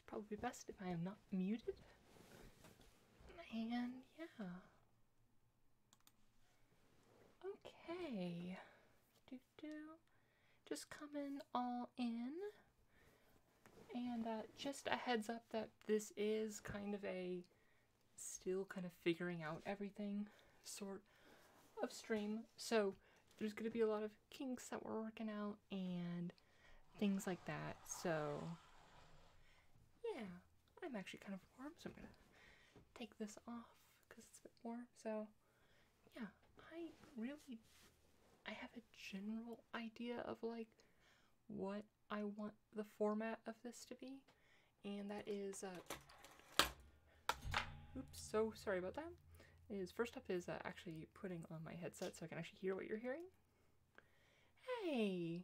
probably best if I am not muted. And yeah. Okay. Just coming all in. And just a heads up that this is kind of a still kind of figuring out everything sort of stream. So there's going to be a lot of kinks that we're working out and things like that. So yeah, I'm actually kind of warm, so I'm going to take this off because it's a bit warm. So yeah, I have a general idea of like what I want the format of this to be, and that is oops, so sorry about that. First up is actually putting on my headset so I can actually hear what you're hearing. Hey,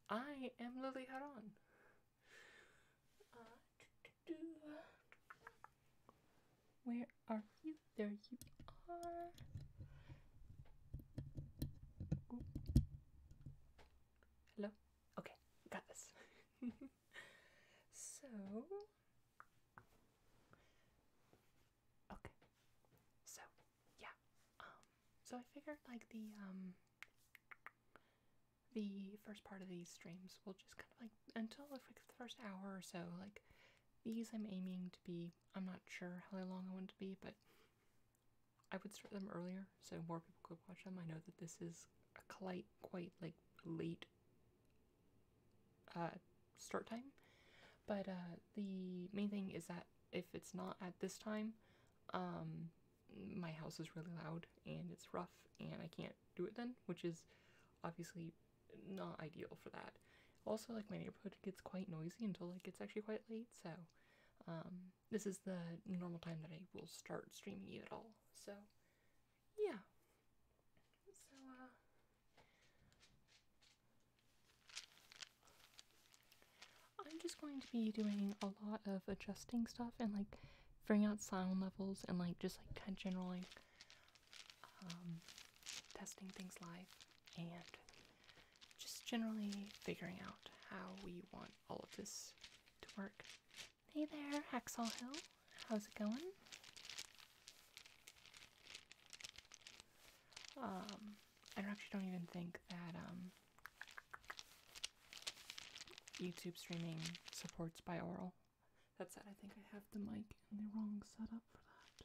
I am Lily Haran. Where are you? There you are. Ooh. Hello? Okay, got this. So, okay. So, yeah. So I figured like the first part of these streams will just kind of like until like the first hour or so, like these I'm aiming to be, I'm not sure how long I want it to be, but I would start them earlier so more people could watch them. I know that this is a quite like late start time, but the main thing is that if it's not at this time, my house is really loud and it's rough and I can't do it then, which is obviously not ideal for that. Also, like my neighborhood gets quite noisy until like it's actually quite late, so this is the normal time that I will start streaming it at all. So yeah. So I'm just going to be doing a lot of adjusting stuff and like figuring out sound levels and like just like kind of generally testing things live and just generally figuring out how we want all of this to work. Hey there, Hacksaw Hill. How's it going? I actually don't even think that YouTube streaming supports binaural. That said, I think I have the mic in the wrong setup for that.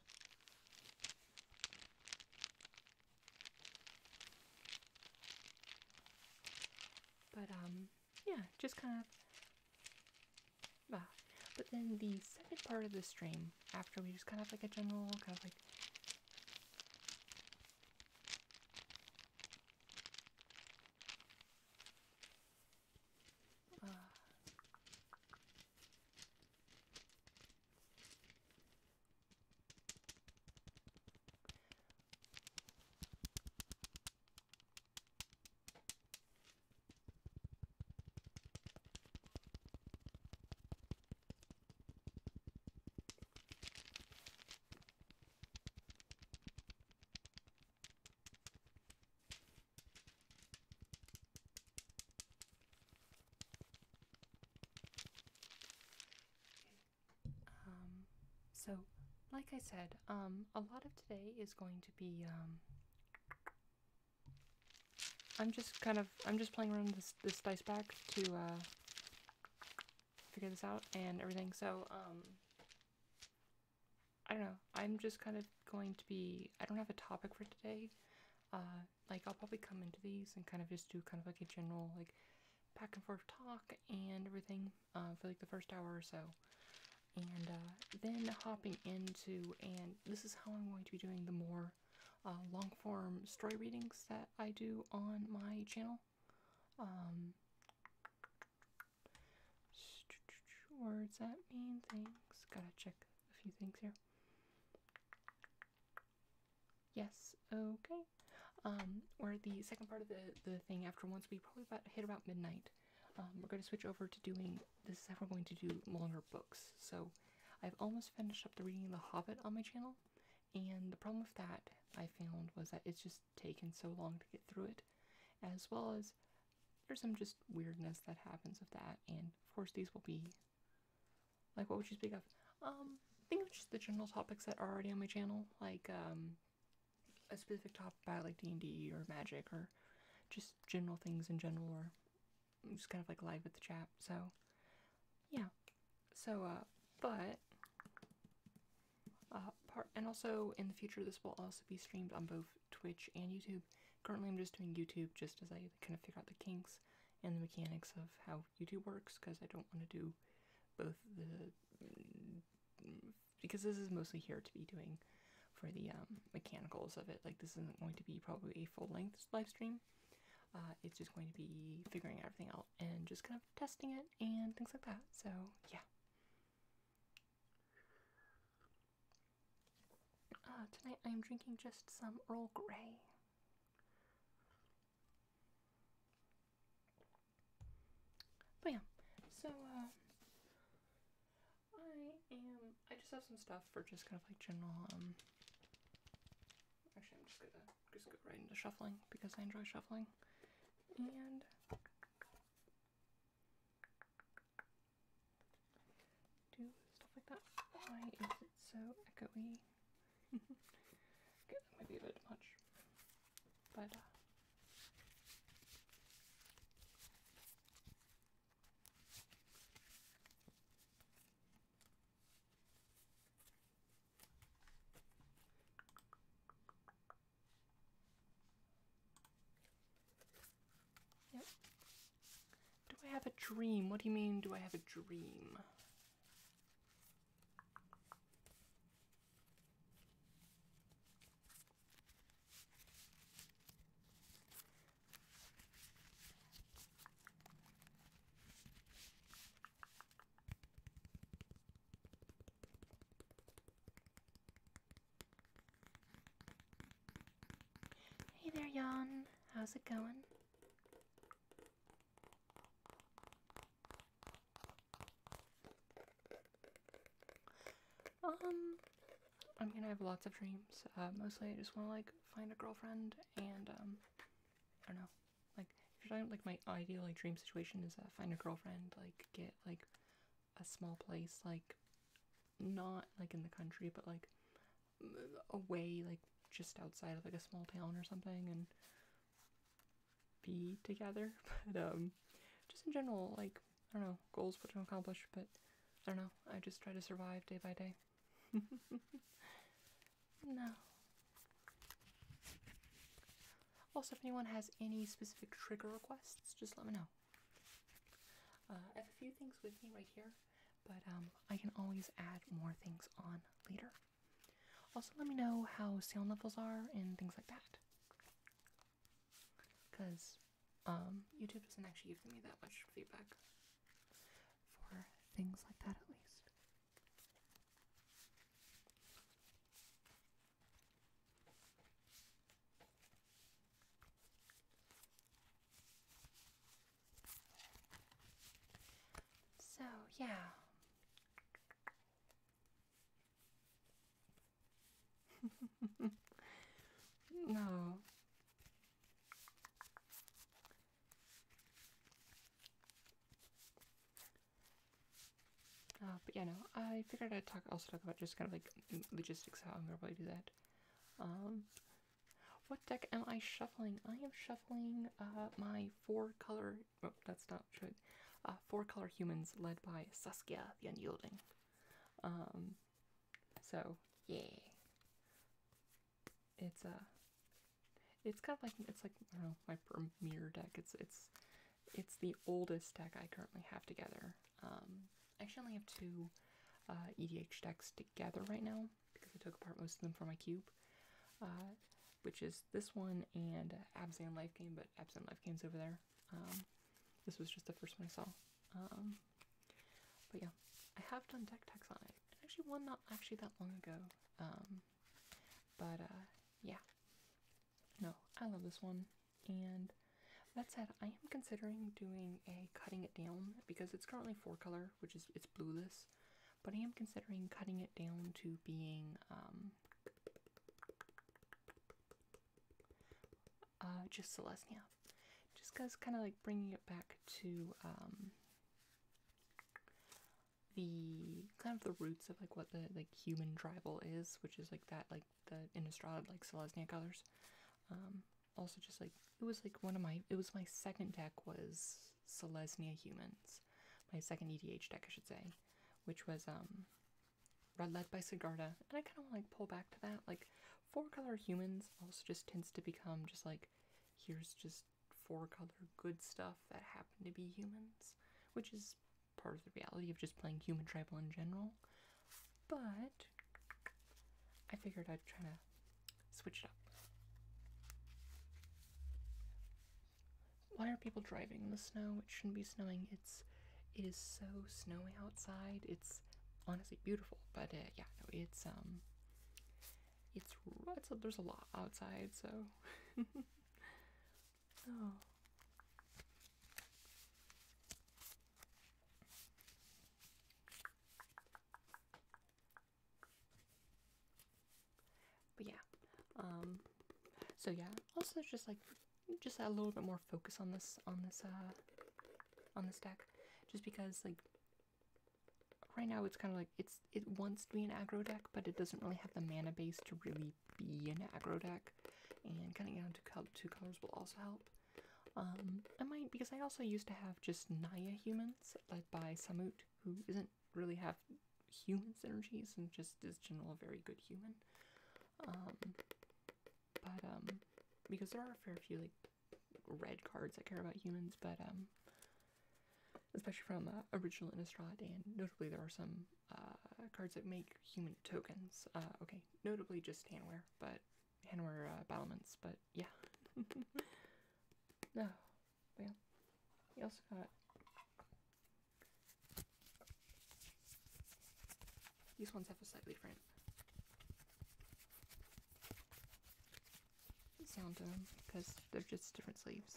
But yeah, just kind of but then the second part of the stream, after we just kind of like a general kind of like so, like I said, a lot of today is going to be, I'm just playing around this dice bag to, figure this out and everything, so, I don't know, I'm just kind of going to be, I don't have a topic for today, like, I'll probably come into these and kind of just do kind of like a general, like, back and forth talk and everything, for like the first hour or so. And then hopping into, and this is how I'm going to be doing the more long form story readings that I do on my channel. Words that mean things. Gotta check a few things here. Yes, okay. Or the second part of the thing after once we probably hit about midnight. We're going to switch over to doing, this is how we're going to do longer books. So I've almost finished up the reading The Hobbit on my channel, and the problem with that I found was that it's just taken so long to get through it, as well as there's some just weirdness that happens with that, and of course these will be, like, what would you speak of? Think of just the general topics that are already on my channel, like, a specific topic about, like, D&D or magic, or just general things in general, or just kind of, like, live with the chat, so, yeah. So, and also, in the future, this will also be streamed on both Twitch and YouTube. Currently, I'm just doing YouTube just as I kind of figure out the kinks and the mechanics of how YouTube works, because I don't want to do both because this is mostly here to be doing for the mechanicals of it. Like, this isn't going to be probably a full-length live stream. It's just going to be figuring everything out and just kind of testing it and things like that. So, yeah. Tonight I am drinking just some Earl Grey. But yeah, so, I just have some stuff for just kind of like general, actually I'm just gonna go right into shuffling because I enjoy shuffling, and do stuff like that. Why is it so echoey? Okay, that might be a bit much, but, yep. Do I have a dream? What do you mean, do I have a dream? Hey there, Jan. How's it going? I mean, I have lots of dreams. Mostly I just want to, like, find a girlfriend and, I don't know. Like, if you're talking, like, my ideal, like, dream situation is, find a girlfriend, like, get, like, a small place, like, not, like, in the country, but, like, away, like, just outside of, like, a small town or something, and be together. But, just in general, like, I don't know, goals what to accomplish, but I don't know, I just try to survive day by day. No. Also, if anyone has any specific trigger requests, just let me know. I have a few things with me right here, but I can always add more things on later. Also, let me know how sound levels are and things like that, because YouTube doesn't actually give me that much feedback for things like that, at least. So, yeah. No. But yeah, no, I figured I'd also talk about just kind of like logistics, how I'm gonna probably do that. What deck am I shuffling? I am shuffling my 4-color, oh, that's not true, 4-color humans led by Saskia the Unyielding. So, yeah. It's kind of like, it's like, I don't know, my premier deck. It's the oldest deck I currently have together. I actually only have 2 EDH decks together right now, because I took apart most of them for my cube. Which is this one and Abzan Life Game, but Abzan Life Game's over there. This was just the first one I saw. But yeah, I have done deck techs on it. Actually, one not actually that long ago. But yeah. No, I love this one. And that said, I am considering doing a cutting it down, because it's currently 4-color, which is, it's blueless. But I am considering cutting it down to being, just Celestia. just because kind of like bringing it back to the kind of the roots of like what the like human tribal is, which is like that, like the Innistrad like Selesnya colors. Also just like it was my second deck was Selesnya humans, my second EDH deck I should say, which was led by Sigarda, and I kind of like pull back to that. Like 4-color humans also just tends to become just like, here's just 4-color good stuff that happen to be humans, which is part of the reality of just playing human tribal in general. But I figured I'd try to switch it up. Why are people driving in the snow? It shouldn't be snowing. It is so snowy outside. It's honestly beautiful, but yeah, no, it's there's a lot outside, so oh. But yeah, so yeah, also just like just a little bit more focus on this deck, just because like right now it's kind of like it wants to be an aggro deck, but it doesn't really have the mana base to really be an aggro deck, and cutting it down to 2 colors will also help. Because I also used to have just Naya humans led by Samut, who isn't really have human synergies and just is general a very good human. Because there are a fair few like red cards that care about humans, but especially from original Innistrad, and notably there are some cards that make human tokens. Okay, notably just Hanweir, but Hanweir battlements, but yeah. No, but yeah. You also got these ones have a slightly different sound to them because they're just different sleeves.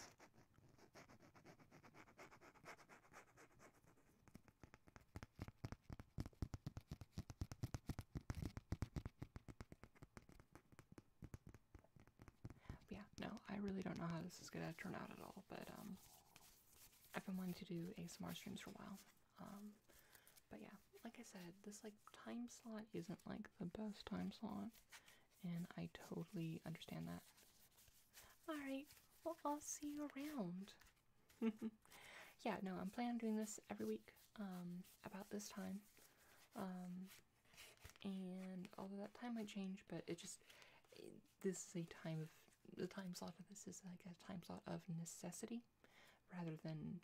But yeah, no, I really don't know how this is gonna turn out at all, but I've been wanting to do ASMR streams for a while. But yeah, like I said, this like time slot isn't like the best time slot, and I totally understand that. Alright, well, I'll see you around. Yeah, no, I'm planning on doing this every week, about this time. And although that time might change, but this is the time slot for this is like a time slot of necessity, rather than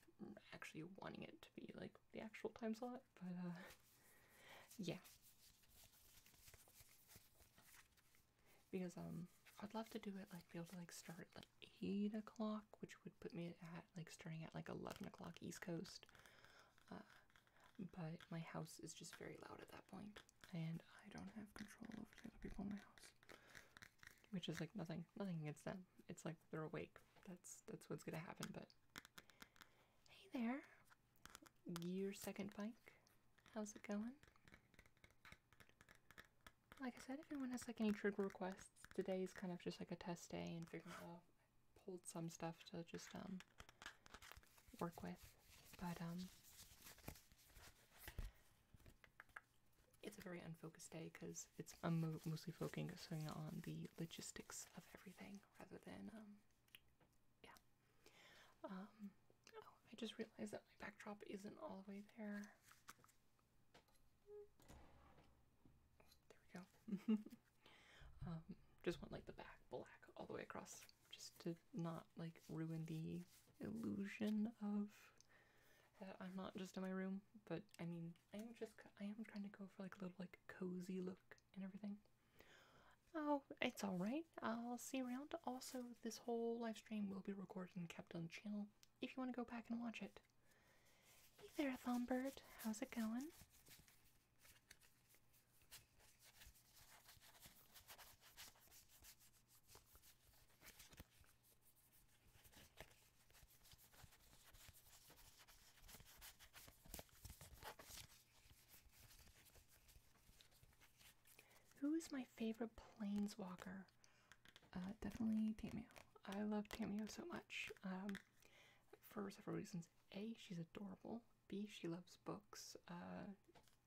actually wanting it to be like the actual time slot, but yeah. Because I'd love to do it like be able to like start at like 8 o'clock, which would put me at like starting at like 11 o'clock East Coast. But my house is just very loud at that point, and I don't have control over the other people in my house. Which is like nothing against them. It's like they're awake. That's what's gonna happen. But hey there, your second bike. How's it going? Like I said, if anyone has like any trigger requests, today is kind of just like a test day and figuring out. I pulled some stuff to just work with, but it's a very unfocused day because I'm mostly focusing on the logistics of everything rather than yeah. Oh, I just realized that my backdrop isn't all the way there. There we go. Just want like the back black all the way across, just to not like ruin the illusion of that I'm not just in my room. But I mean, I am trying to go for like a little like cozy look and everything. Oh, it's alright. I'll see you around. Also, this whole live stream will be recorded and kept on the channel if you want to go back and watch it. Hey there, Thonbird. How's it going? Who is my favorite planeswalker? Definitely Tamio. I love Tamio so much. for several reasons. A, she's adorable. B, she loves books.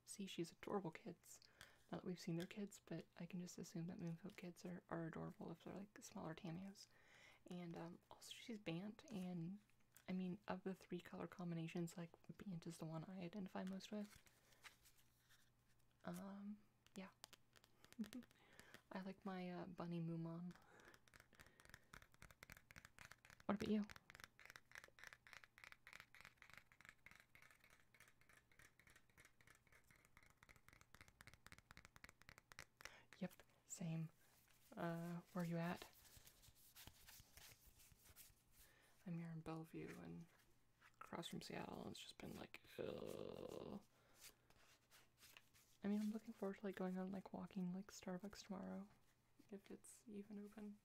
C, she's adorable kids. Not that we've seen their kids, but I can just assume that Moonfolk kids are adorable if they're like smaller Tamios. And also she's Bant, and I mean, of the 3 color combinations, like, Bant is the one I identify most with. Yeah. I like my bunny Moomon. What about you? Yep, same. Where are you at? I'm here in Bellevue and across from Seattle, and it's just been like, ugh. I mean, I'm looking forward to like going on like walking like Starbucks tomorrow, if it's even open.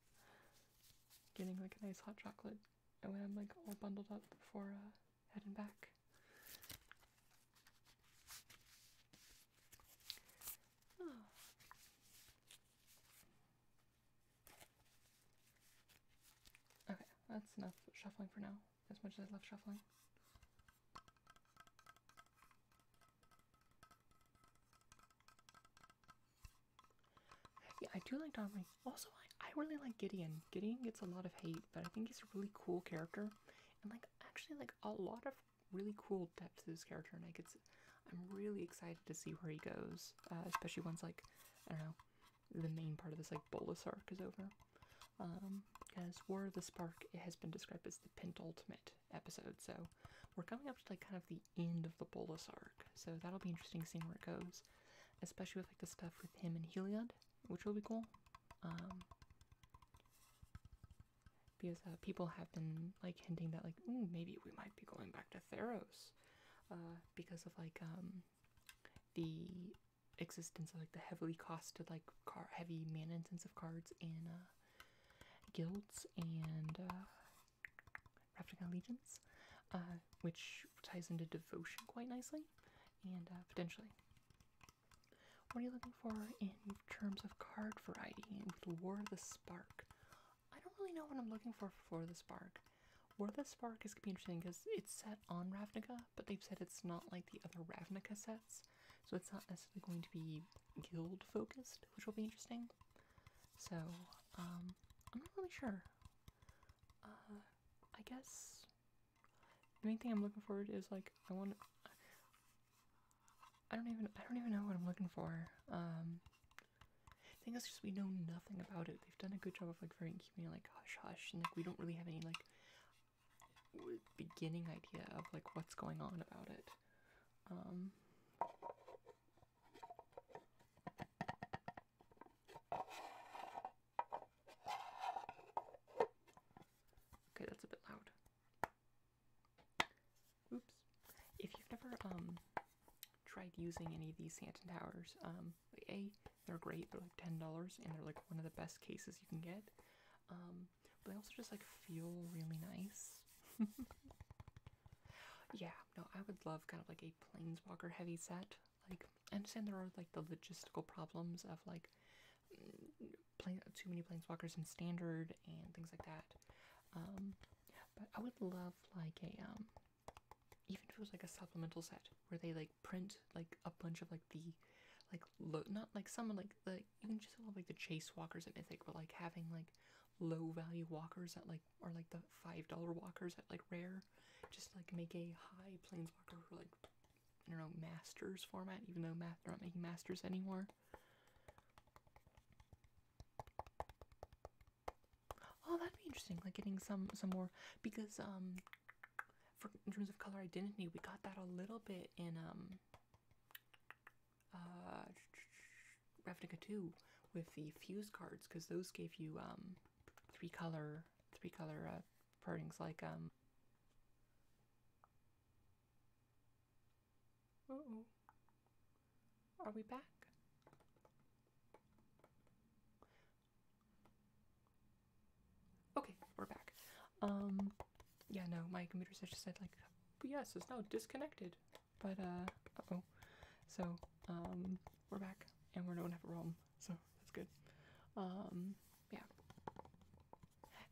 Getting like a nice hot chocolate, and when I'm like all bundled up before heading back. Oh. Okay, that's enough shuffling for now, as much as I love shuffling. Yeah, I do like Donnelly. Also, I really like Gideon. Gideon gets a lot of hate, but I think he's a really cool character. And like, actually like a lot of really cool depth to this character, and I'm really excited to see where he goes, especially once like, I don't know, the main part of this like Bolus arc is over. Because War of the Spark, it has been described as the penultimate episode, so we're coming up to like kind of the end of the Bolus arc, so that'll be interesting seeing where it goes, especially with like the stuff with him and Heliod, which will be cool. Because people have been like hinting that like maybe we might be going back to Theros, because of like the existence of like the heavily costed like heavy mana intensive cards in guilds and Ravnica Allegiance, which ties into devotion quite nicely, and potentially. What are you looking for in terms of card variety with War of the Spark? I don't really know what I'm looking for the Spark. War of the Spark is going to be interesting because it's set on Ravnica, but they've said it's not like the other Ravnica sets, so it's not necessarily going to be guild focused, which will be interesting. So, I'm not really sure. I guess the main thing I'm looking for is like I don't even know what I'm looking for. I think it's just we know nothing about it. They've done a good job of like keeping it like hush hush, and like we don't really have any like beginning idea of like what's going on about it. Okay, that's a bit loud. Oops. If you've never tried using any of these Santon Towers, they're great. They're like $10, and they're like one of the best cases you can get. But they also just like feel really nice. Yeah, no, I would love kind of like a Planeswalker heavy set. Like, I understand there are like the logistical problems of like too many Planeswalkers in Standard and things like that. But I would love like a even if it was like a supplemental set where they like print like a bunch of like the like not like some like the you can just have like the chase walkers at Mythic, but like having like low value walkers at like or like the $5 walkers at like rare, just like make a high planeswalker for like I don't know masters format, even though they're not making masters anymore. Oh, that'd be interesting, like getting some more, because in terms of color identity, we got that a little bit in Ravnica 2 with the fuse cards, because those gave you three color partings like uh-oh. Are we back? Okay, we're back. Yeah, no, my computer just said like, yes, it's now disconnected. But uh-oh. So, we're back and we don't have a ROM, so that's good. Yeah.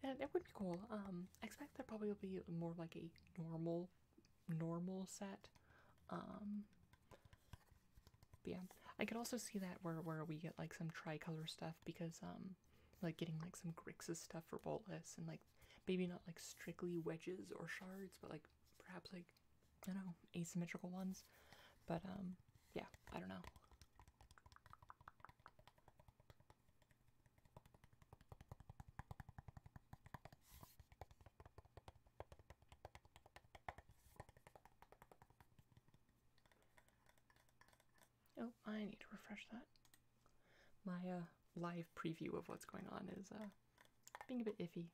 Yeah, that would be cool. I expect that probably will be more like a normal set. Um, but yeah, I could also see that where we get like some tricolor stuff because like getting like some Grixis stuff for Boltless and like maybe not like strictly wedges or shards, but like perhaps like I don't know, asymmetrical ones. But yeah, I don't know. Oh, I need to refresh that. My live preview of what's going on is being a bit iffy.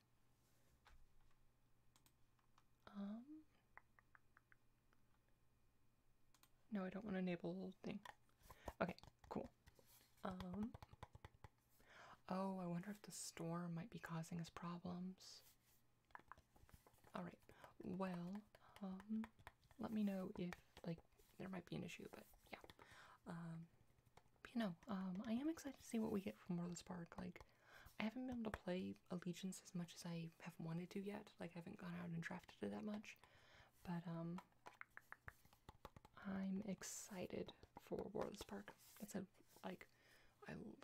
No, I don't want to enable the whole thing. Okay, cool. Oh, I wonder if the storm might be causing us problems. Alright, well, let me know if, like, there might be an issue, but yeah. But you know, I am excited to see what we get from Wordless Park. Like, I haven't been able to play Allegiance as much as I have wanted to yet. Like, I haven't gone out and drafted it that much. But, I'm excited for Wordless Park. That's a, like, I like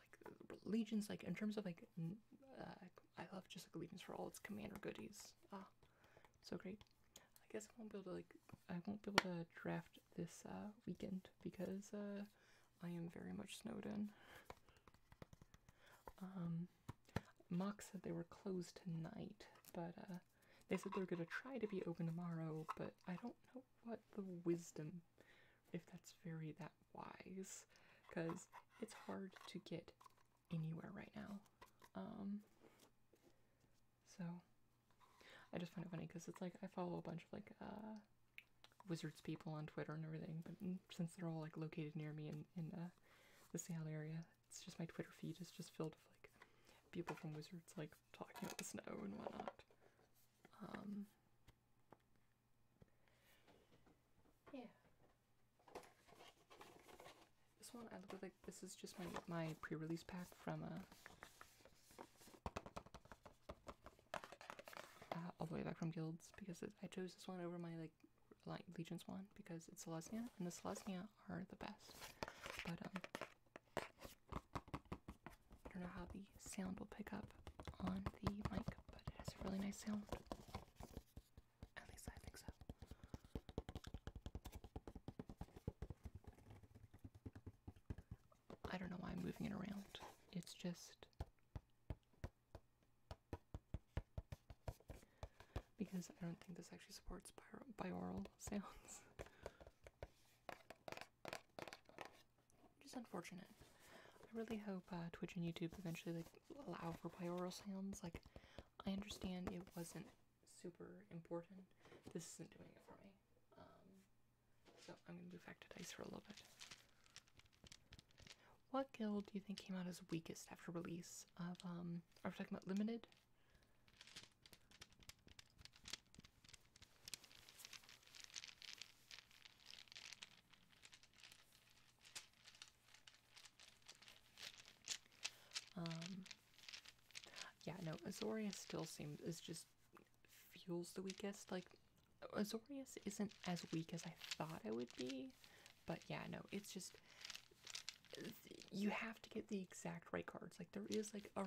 Legions, like, in terms of, like, I love just, like, Legions for all its commander goodies. So great. I guess I won't be able to, like, I won't be able to draft this, weekend because, I am very much snowed in. Mock said they were closed tonight, but, they said they're gonna try to be open tomorrow, but I don't know what the wisdom, if that's that wise, because it's hard to get anywhere right now. So I just find it funny because it's like I follow a bunch of like Wizards people on Twitter and everything, but since they're all like located near me in the Seattle area, it's just my Twitter feed is just filled with like people from Wizards like talking about the snow and whatnot. Yeah. This one I look at like this is just my pre-release pack from all the way back from Guilds because I chose this one over my like Legions one because it's Selesnya and the Selesnya are the best. But I don't know how the sound will pick up on the mic, but it has a really nice sound. At least I think so. I don't know why I'm moving it around. It's just because I don't think this actually supports binaural sounds. Which is unfortunate. I really hope Twitch and YouTube eventually like allow for binaural sounds. Like, I understand it wasn't super important. This isn't doing it for me. So I'm gonna move back to dice for a little bit. What guild do you think came out as weakest after release of are we talking about limited? Yeah, no, Azorius still feels the weakest. Like, Azorius isn't as weak as I thought it would be, but yeah, no, it's just, you have to get the exact right cards. Like, there is, like, a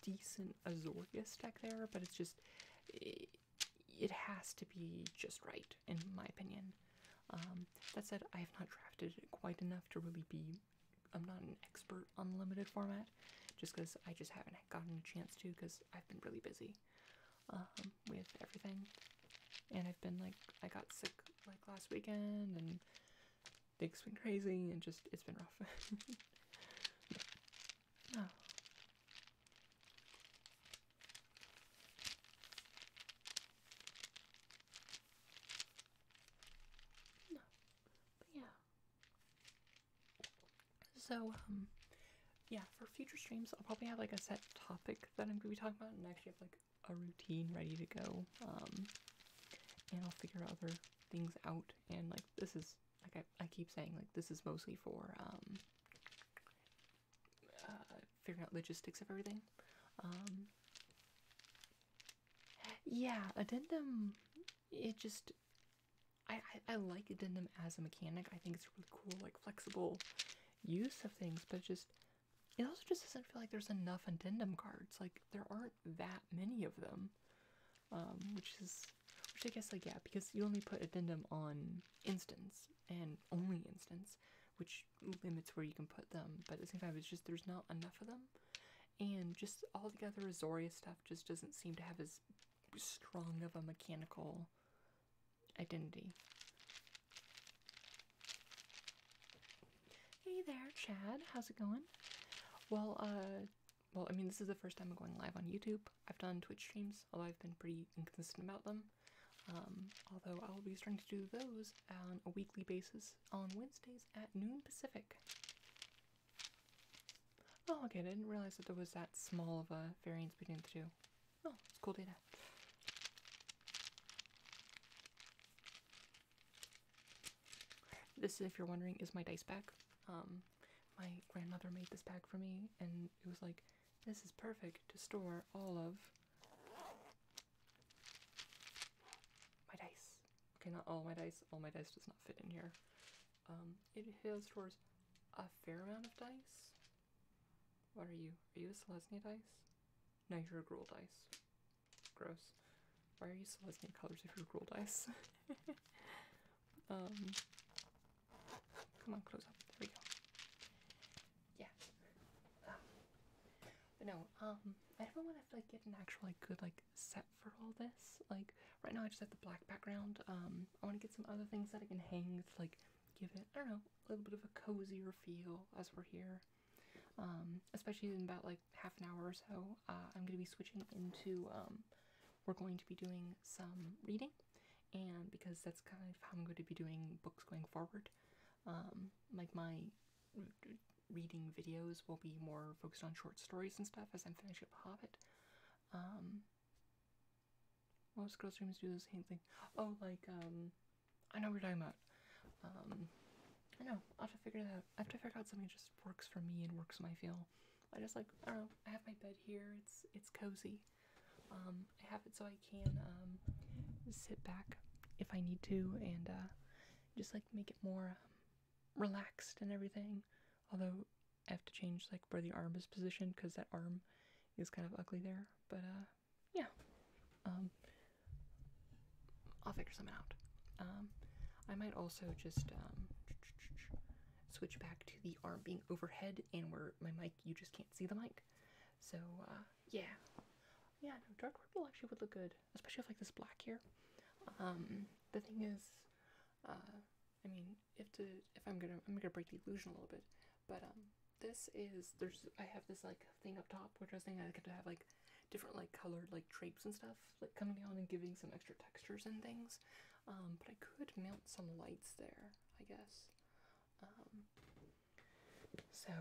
decent Azorius deck there, but it's just, it has to be just right, in my opinion. That said, I have not drafted it quite enough to really be, I'm not an expert on limited format, just because I just haven't gotten a chance to, because I've been really busy with everything. And I've been like, I got sick like last weekend, and things been crazy, and just, it's been rough. No. No. But yeah. So, yeah, for future streams, I'll probably have like a set topic that I'm gonna be talking about, and actually have like a routine ready to go. And I'll figure other things out. And like, this is like I keep saying, like, this is mostly for figuring out logistics of everything. Yeah, addendum, it just, I like addendum as a mechanic. I think it's really cool, like flexible use of things, but it also just doesn't feel like there's enough addendum cards. Like, there aren't that many of them, which I guess, like, yeah, because you only put addendum on instance, and only instance, which limits where you can put them, but at the same time, it's just, there's not enough of them, and just all the other Azoria stuff just doesn't seem to have as strong of a mechanical identity. Hey there, Chad. How's it going? Well, I mean, this is the first time I'm going live on YouTube. I've done Twitch streams, although I've been pretty inconsistent about them. Although I'll be starting to do those on a weekly basis on Wednesdays at noon Pacific. Oh, okay, I didn't realize that there was that small of a variance between the two. Oh, it's cool data. This, if you're wondering, is my dice bag. My grandmother made this bag for me, and it was like, this is perfect to store all of my dice. Okay, not all my dice. All my dice does not fit in here. It stores a fair amount of dice. What are you? Are you a Selesnya dice? No, you're a Gruul dice. Gross. Why are you Selesnya colors if you're Gruul dice? Come on, close up. There we go. Yeah. But no, I don't want to like get an actual like good like set for all this. Like right now I just have the black background. I want to get some other things that I can hang to like give it, I don't know, a little bit of a cozier feel as we're here. Especially in about like half an hour or so, I'm going to be switching into, we're going to be doing some reading, and because that's kind of how I'm going to be doing books going forward. Like my reading videos will be more focused on short stories and stuff as I'm finishing up Hobbit. Most girl streams do the same thing. Oh, like, I know what you're talking about. I know, I'll have to figure it out. I have to figure out something that just works for me and works my feel. I just like, I don't know, I have my bed here, it's cozy. I have it so I can, sit back if I need to, and, just like make it more, relaxed and everything. Although, I have to change, like, where the arm is positioned, because that arm is kind of ugly there. But, yeah. I'll figure something out. I might also just, switch back to the arm being overhead and where my mic, you just can't see the mic. So, yeah. Yeah, no, dark purple actually would look good, especially with like this black here. The thing is, I mean, I'm gonna break the illusion a little bit, but, I have this like thing up top, which I was thinking I could have like different like colored like drapes and stuff like coming down and giving some extra textures and things. But I could mount some lights there, I guess. So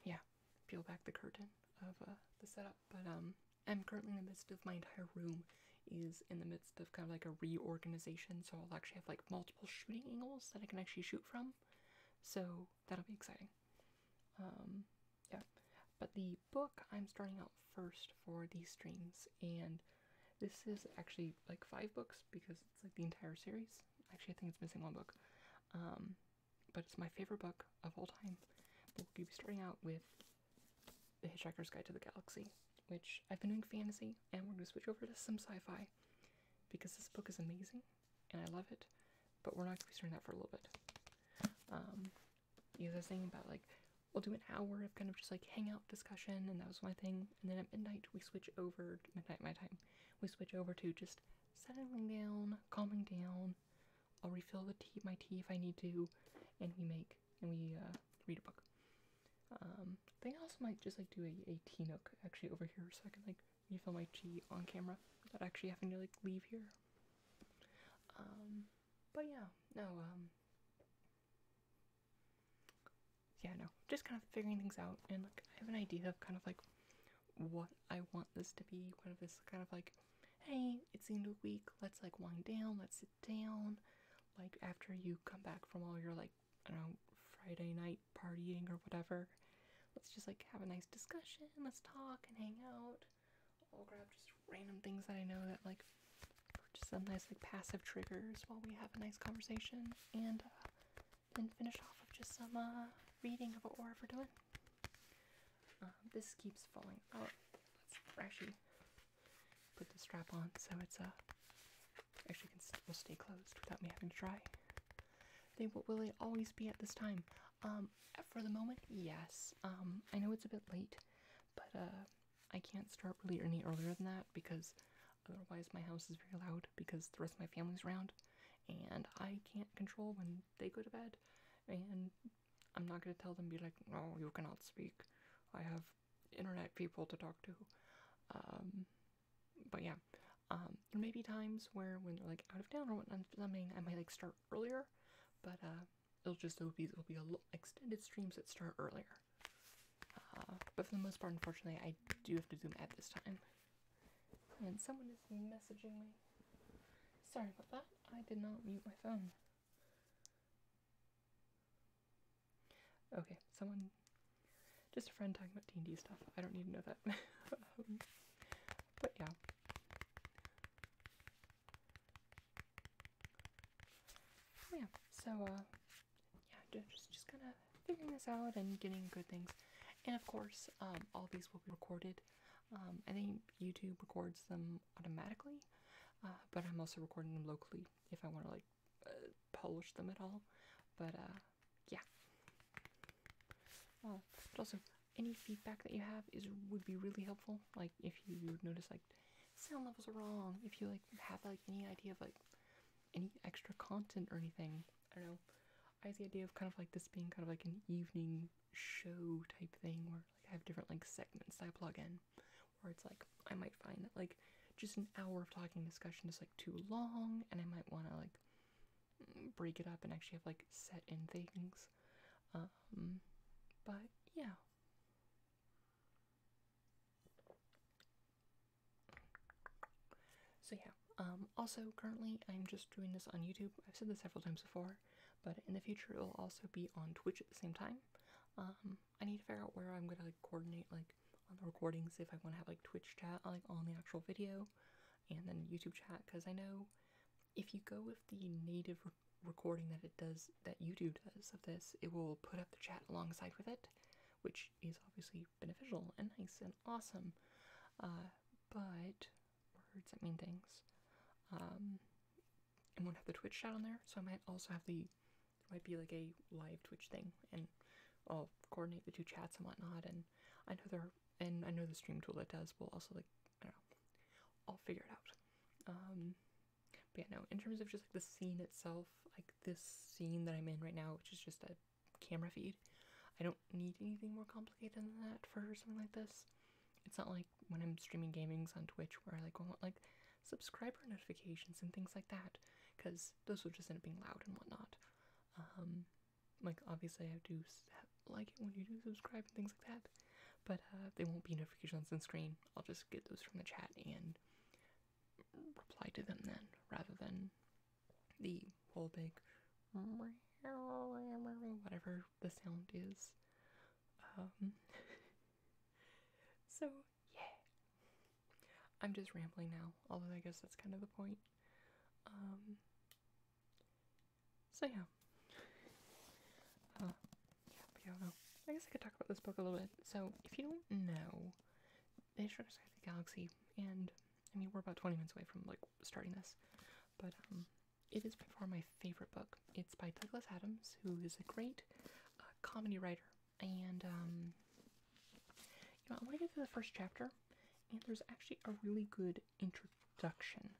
yeah, peel back the curtain of the setup. But I'm currently in the midst of, my entire room is in the midst of kind of like a reorganization, so I'll actually have like multiple shooting angles that I can actually shoot from. So that'll be exciting. Yeah. But the book I'm starting out first for these streams, and this is actually like 5 books because it's like the entire series. Actually, I think it's missing 1 book. But it's my favorite book of all time. We'll be starting out with The Hitchhiker's Guide to the Galaxy, which I've been doing fantasy, and we're going to switch over to some sci-fi because this book is amazing and I love it. But we're not going to be starting that for a little bit. Because I was thinking about like, we'll do an hour of kind of just like hangout discussion, and that was my thing. And then at midnight we switch over, midnight my time, we switch over to just settling down, calming down. I'll refill my tea if I need to, and we read a book. I think I also might just like do a tea nook actually over here, so I can like refill my tea on camera without actually having to like leave here. But yeah, no, just kind of figuring things out, and like I have an idea of kind of like what I want this to be, kind of this kind of like, hey, it's the end of the week, let's like wind down, let's sit down, like after you come back from all your like, I don't know, Friday night partying or whatever, let's just like have a nice discussion, let's talk and hang out. I'll grab just random things that I know that like some nice like passive triggers while we have a nice conversation, and then finish off with just some reading of what we're ever doing. This keeps falling out. Let's actually put the strap on so it's actually will stay closed without me having to try. Will it always be at this time? For the moment, yes. I know it's a bit late, but I can't start really any earlier than that because otherwise my house is very loud because the rest of my family's around, and I can't control when they go to bed, and I'm not going to tell them, be like, no, you cannot speak. I have internet people to talk to. But yeah, there may be times where when they're like out of town or whatnot, something, I might like start earlier, but it'll be extended streams that start earlier. But for the most part, unfortunately, I do have to do them at this time. And someone is messaging me. Sorry about that. I did not mute my phone. Okay, just a friend talking about D&D stuff. I don't need to know that. But yeah. Yeah, so, yeah, just kind of figuring this out and getting good things. And of course, all these will be recorded. I think YouTube records them automatically, but I'm also recording them locally if I want to, like, polish them at all. But, yeah. But also, any feedback that you have would be really helpful. Like, if you notice, like, sound levels are wrong, if you, like, have, like, any idea of, like, any extra content or anything. I don't know. I have the idea of kind of like this being kind of like an evening show type thing where like I have different like segments that I plug in, where it's like I might find that like just an hour of talking discussion is like too long, and I might want to like break it up and actually have like set in things. But yeah. So yeah. Also, currently, I'm just doing this on YouTube. I've said this several times before, but in the future, it will also be on Twitch at the same time. I need to figure out where I'm going to, like, coordinate, like, on the recordings, if I want to have, like, Twitch chat, like, on the actual video, and then YouTube chat, because I know if you go with the native recording that YouTube does of this, it will put up the chat alongside with it, which is obviously beneficial and nice and awesome. But words that mean things. I won't have the Twitch chat on there, so I might also have there might be like a live Twitch thing, and I'll coordinate the two chats and whatnot, and I know the stream tool that does will also, like, I don't know, I'll figure it out. But yeah, no, in terms of just like the scene itself, like this scene that I'm in right now, which is just a camera feed, I don't need anything more complicated than that for something like this. It's not like when I'm streaming gamings on Twitch where I like want like subscriber notifications and things like that, because those will just end up being loud and whatnot. Like obviously I do like it when you do subscribe and things like that, but they won't be notifications on the screen. I'll just get those from the chat and reply to them then, rather than the whole big whatever the sound is. So yeah, I'm just rambling now, although I guess that's kind of the point. So yeah. Yeah, I don't know. I guess I could talk about this book a little bit. So, if you don't know, The Hitchhiker's Guide to the Galaxy, and I mean, we're about 20 minutes away from like starting this, but it is by far my favorite book. It's by Douglas Adams, who is a great comedy writer, and I want to get to the first chapter, and there's actually a really good introduction,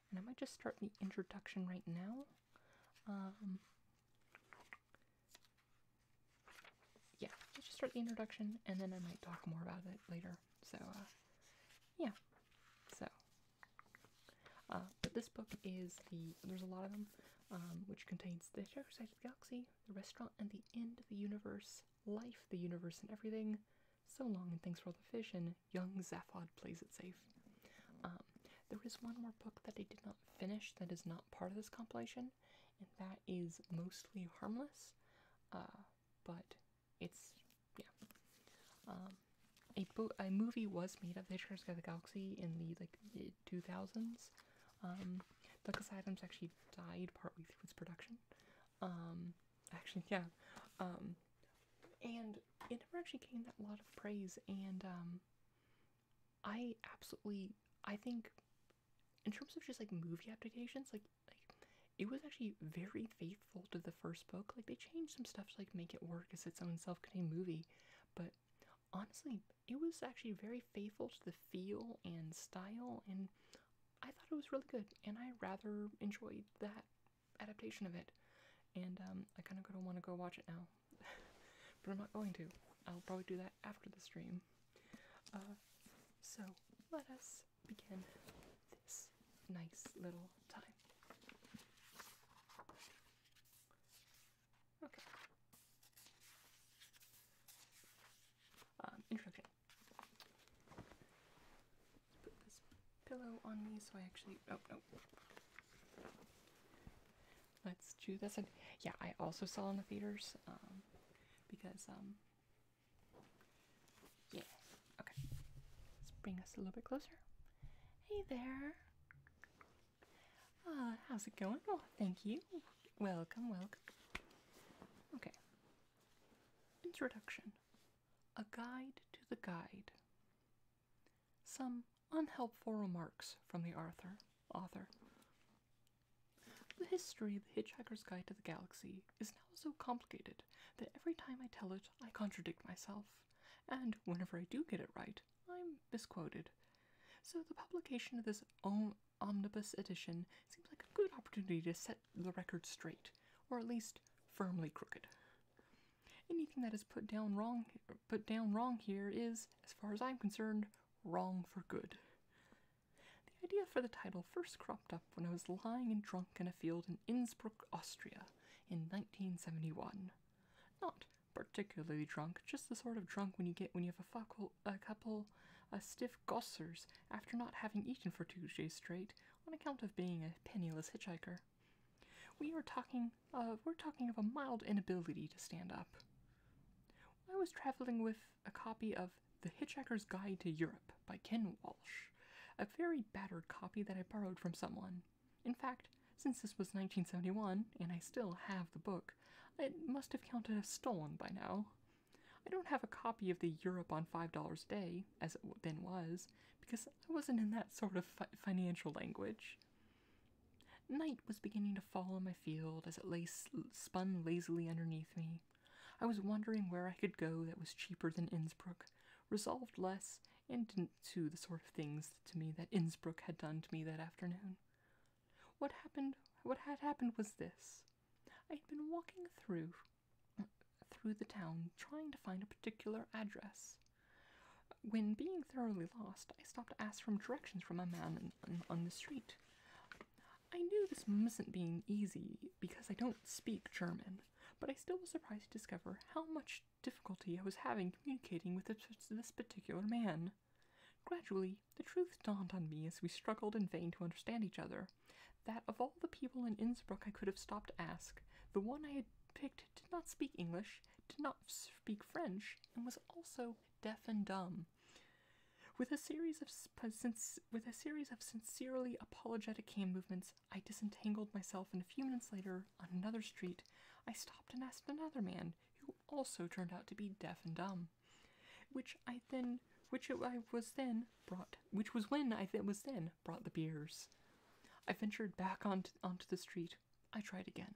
and I might just start the introduction right now. Yeah, let's just start the introduction, and then I might talk more about it later. So, yeah. So, but this book is there's a lot of them, which contains The Hitchhiker's Guide to the Galaxy, The Restaurant and the End of the Universe, Life, the Universe and Everything, So Long and Thanks for All the Fish, and Young Zaphod Plays It Safe. There is one more book that I did not finish that is not part of this compilation, and that is Mostly Harmless, but it's, yeah. A movie was made of The Hitchhiker's Guide to the Galaxy in the, like, mid-2000s. Douglas Adams actually died partway through its production. Actually, yeah. And it never actually gained that lot of praise, and I think in terms of just like movie adaptations, like it was actually very faithful to the first book. Like they changed some stuff to like make it work as its own self-contained movie, but honestly, it was actually very faithful to the feel and style, and I thought it was really good, and I rather enjoyed that adaptation of it. And I kind of want to go watch it now, but I'm not going to. I'll probably do that after the stream. So let us begin this nice little time. Okay. Introduction. Let's put this pillow on me so I actually. Oh no. Let's do this. And yeah, I also saw in the theaters. Because yeah. Okay. Let's bring us a little bit closer. Hey there. How's it going? Oh, thank you. Welcome, welcome. Okay. Introduction. A guide to the guide. Some unhelpful remarks from the author. The history of the Hitchhiker's Guide to the Galaxy is now so complicated that every time I tell it, I contradict myself, and whenever I do get it right, I'm misquoted. So the publication of this omnibus edition seems like a good opportunity to set the record straight, or at least firmly crooked. Anything that is put down wrong here is, as far as I'm concerned, wrong for good. The idea for the title first cropped up when I was lying and drunk in a field in Innsbruck, Austria, in 1971. Not particularly drunk, just the sort of drunk when you have a couple stiff gossers after not having eaten for 2 days straight on account of being a penniless hitchhiker. We're talking of a mild inability to stand up. I was traveling with a copy of The Hitchhiker's Guide to Europe by Ken Walsh, a very battered copy that I borrowed from someone. In fact, since this was 1971, and I still have the book, it must have counted as stolen by now. I don't have a copy of the Europe on $5 a day, as it then was, because I wasn't in that sort of financial language. Night was beginning to fall on my field as it spun lazily underneath me. I was wondering where I could go that was cheaper than Innsbruck, resolved less, and didn't do the sort of things to me that Innsbruck had done to me that afternoon. What had happened was this. I had been walking through the town trying to find a particular address. When being thoroughly lost, I stopped to ask for directions from a man on the street. I knew this mustn't be easy because I don't speak German, but I still was surprised to discover how much difficulty I was having communicating with this particular man. Gradually, the truth dawned on me as we struggled in vain to understand each other, that of all the people in Innsbruck I could have stopped to ask, the one I had picked did not speak English, did not speak French, and was also deaf and dumb. With a series of sincerely apologetic hand movements, I disentangled myself, and a few minutes later, on another street, I stopped and asked another man, who also turned out to be deaf and dumb, which was when I was then brought the beers. I ventured back onto the street. I tried again.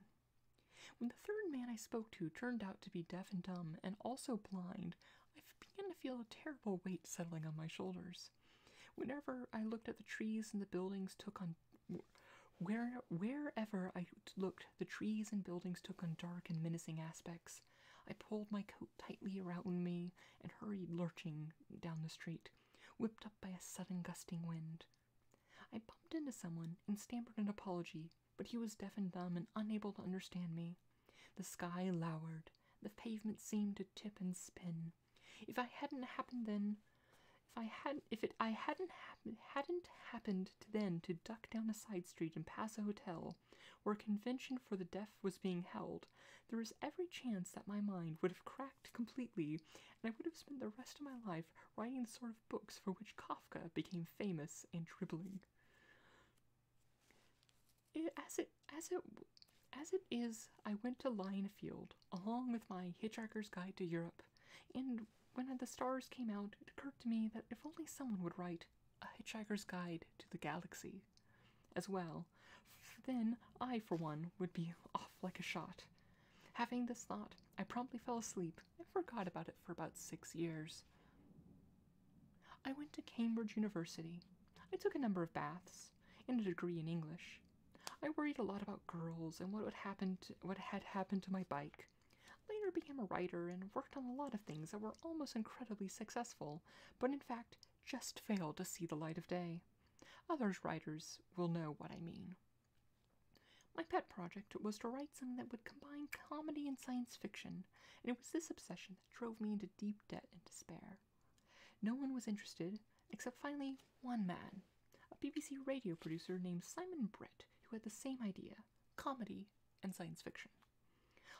When the third man I spoke to turned out to be deaf and dumb and also blind, I began to feel a terrible weight settling on my shoulders. Whenever I looked at the trees and the buildings wherever I looked, the trees and buildings took on dark and menacing aspects. I pulled my coat tightly around me and hurried lurching down the street, whipped up by a sudden gusting wind. I bumped into someone and stammered an apology, but he was deaf and dumb and unable to understand me. The sky lowered. The pavement seemed to tip and spin. If I hadn't happened to duck down a side street and pass a hotel where a convention for the deaf was being held, there was every chance that my mind would have cracked completely, and I would have spent the rest of my life writing the sort of books for which Kafka became famous and dribbling. as it is, I went to lie in a field, along with my Hitchhiker's Guide to Europe, and when the stars came out, it occurred to me that if only someone would write a Hitchhiker's Guide to the Galaxy as well, then I, for one, would be off like a shot. Having this thought, I promptly fell asleep and forgot about it for about 6 years. I went to Cambridge University. I took a number of baths and a degree in English. I worried a lot about girls and what had happened to my bike. Later became a writer and worked on a lot of things that were almost incredibly successful, but in fact just failed to see the light of day. Others writers will know what I mean. My pet project was to write something that would combine comedy and science fiction, and it was this obsession that drove me into deep debt and despair. No one was interested, except finally one man, a BBC radio producer named Simon Brett, who had the same idea, comedy and science fiction.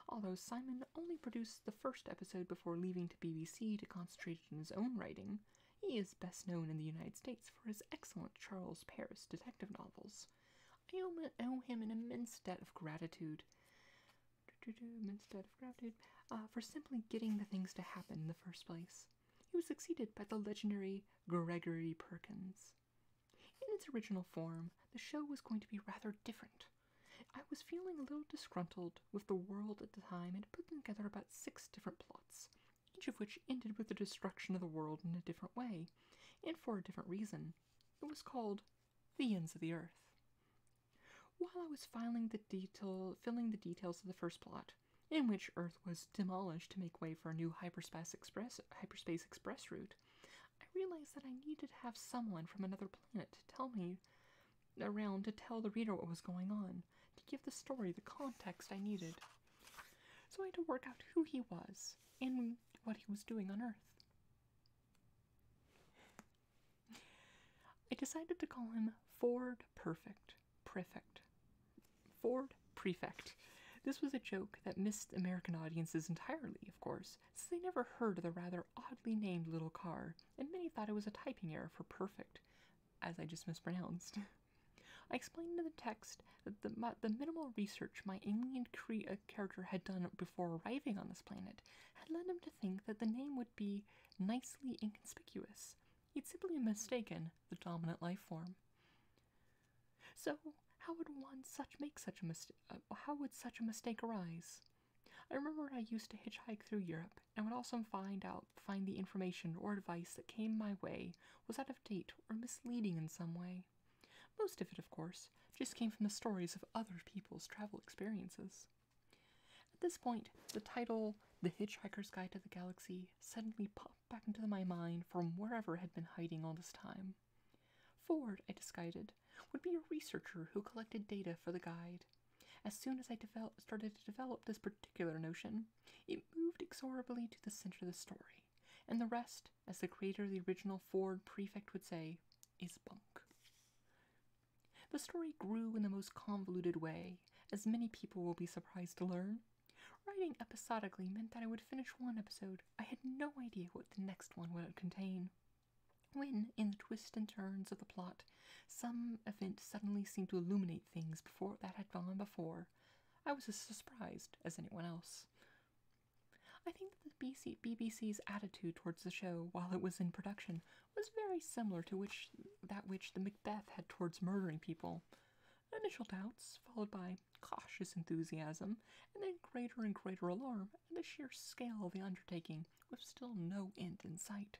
Although Simon only produced the first episode before leaving to BBC to concentrate on his own writing, he is best known in the United States for his excellent Charles Paris detective novels. I owe him an immense debt of gratitude. For simply getting the things to happen in the first place. He was succeeded by the legendary Gregory Perkins. In its original form, the show was going to be rather different. I was feeling a little disgruntled with the world at the time and put together about 6 different plots, each of which ended with the destruction of the world in a different way, and for a different reason. It was called The Ends of the Earth. While I was filling the details of the first plot, in which Earth was demolished to make way for a new hyperspace express route, I realized that I needed to have someone from another planet to tell the reader what was going on, to give the story the context I needed. So I had to work out who he was and what he was doing on Earth. I decided to call him Ford Prefect. This was a joke that missed American audiences entirely, of course, since they never heard of the rather oddly named little car, and many thought it was a typing error for perfect, as I just mispronounced. I explained in the text that the minimal research my alien character had done before arriving on this planet had led him to think that the name would be nicely inconspicuous. He'd simply mistaken the dominant life form. So, how would such a mistake arise? I remember I used to hitchhike through Europe, and would also find the information or advice that came my way was out of date or misleading in some way. Most of it, of course, just came from the stories of other people's travel experiences. At this point, the title, The Hitchhiker's Guide to the Galaxy, suddenly popped back into my mind from wherever it had been hiding all this time. Ford, I decided, would be a researcher who collected data for the guide. As soon as I started to develop this particular notion, it moved inexorably to the center of the story, and the rest, as the creator of the original Ford Prefect would say, is bunk. The story grew in the most convoluted way, as many people will be surprised to learn. Writing episodically meant that I would finish one episode. I had no idea what the next one would contain. When, in the twists and turns of the plot, some event suddenly seemed to illuminate things that had gone before, I was as surprised as anyone else. I think that the BBC's attitude towards the show while it was in production was very similar to that which the Macbeth had towards murdering people. Initial doubts, followed by cautious enthusiasm, and then greater and greater alarm at the sheer scale of the undertaking, with still no end in sight.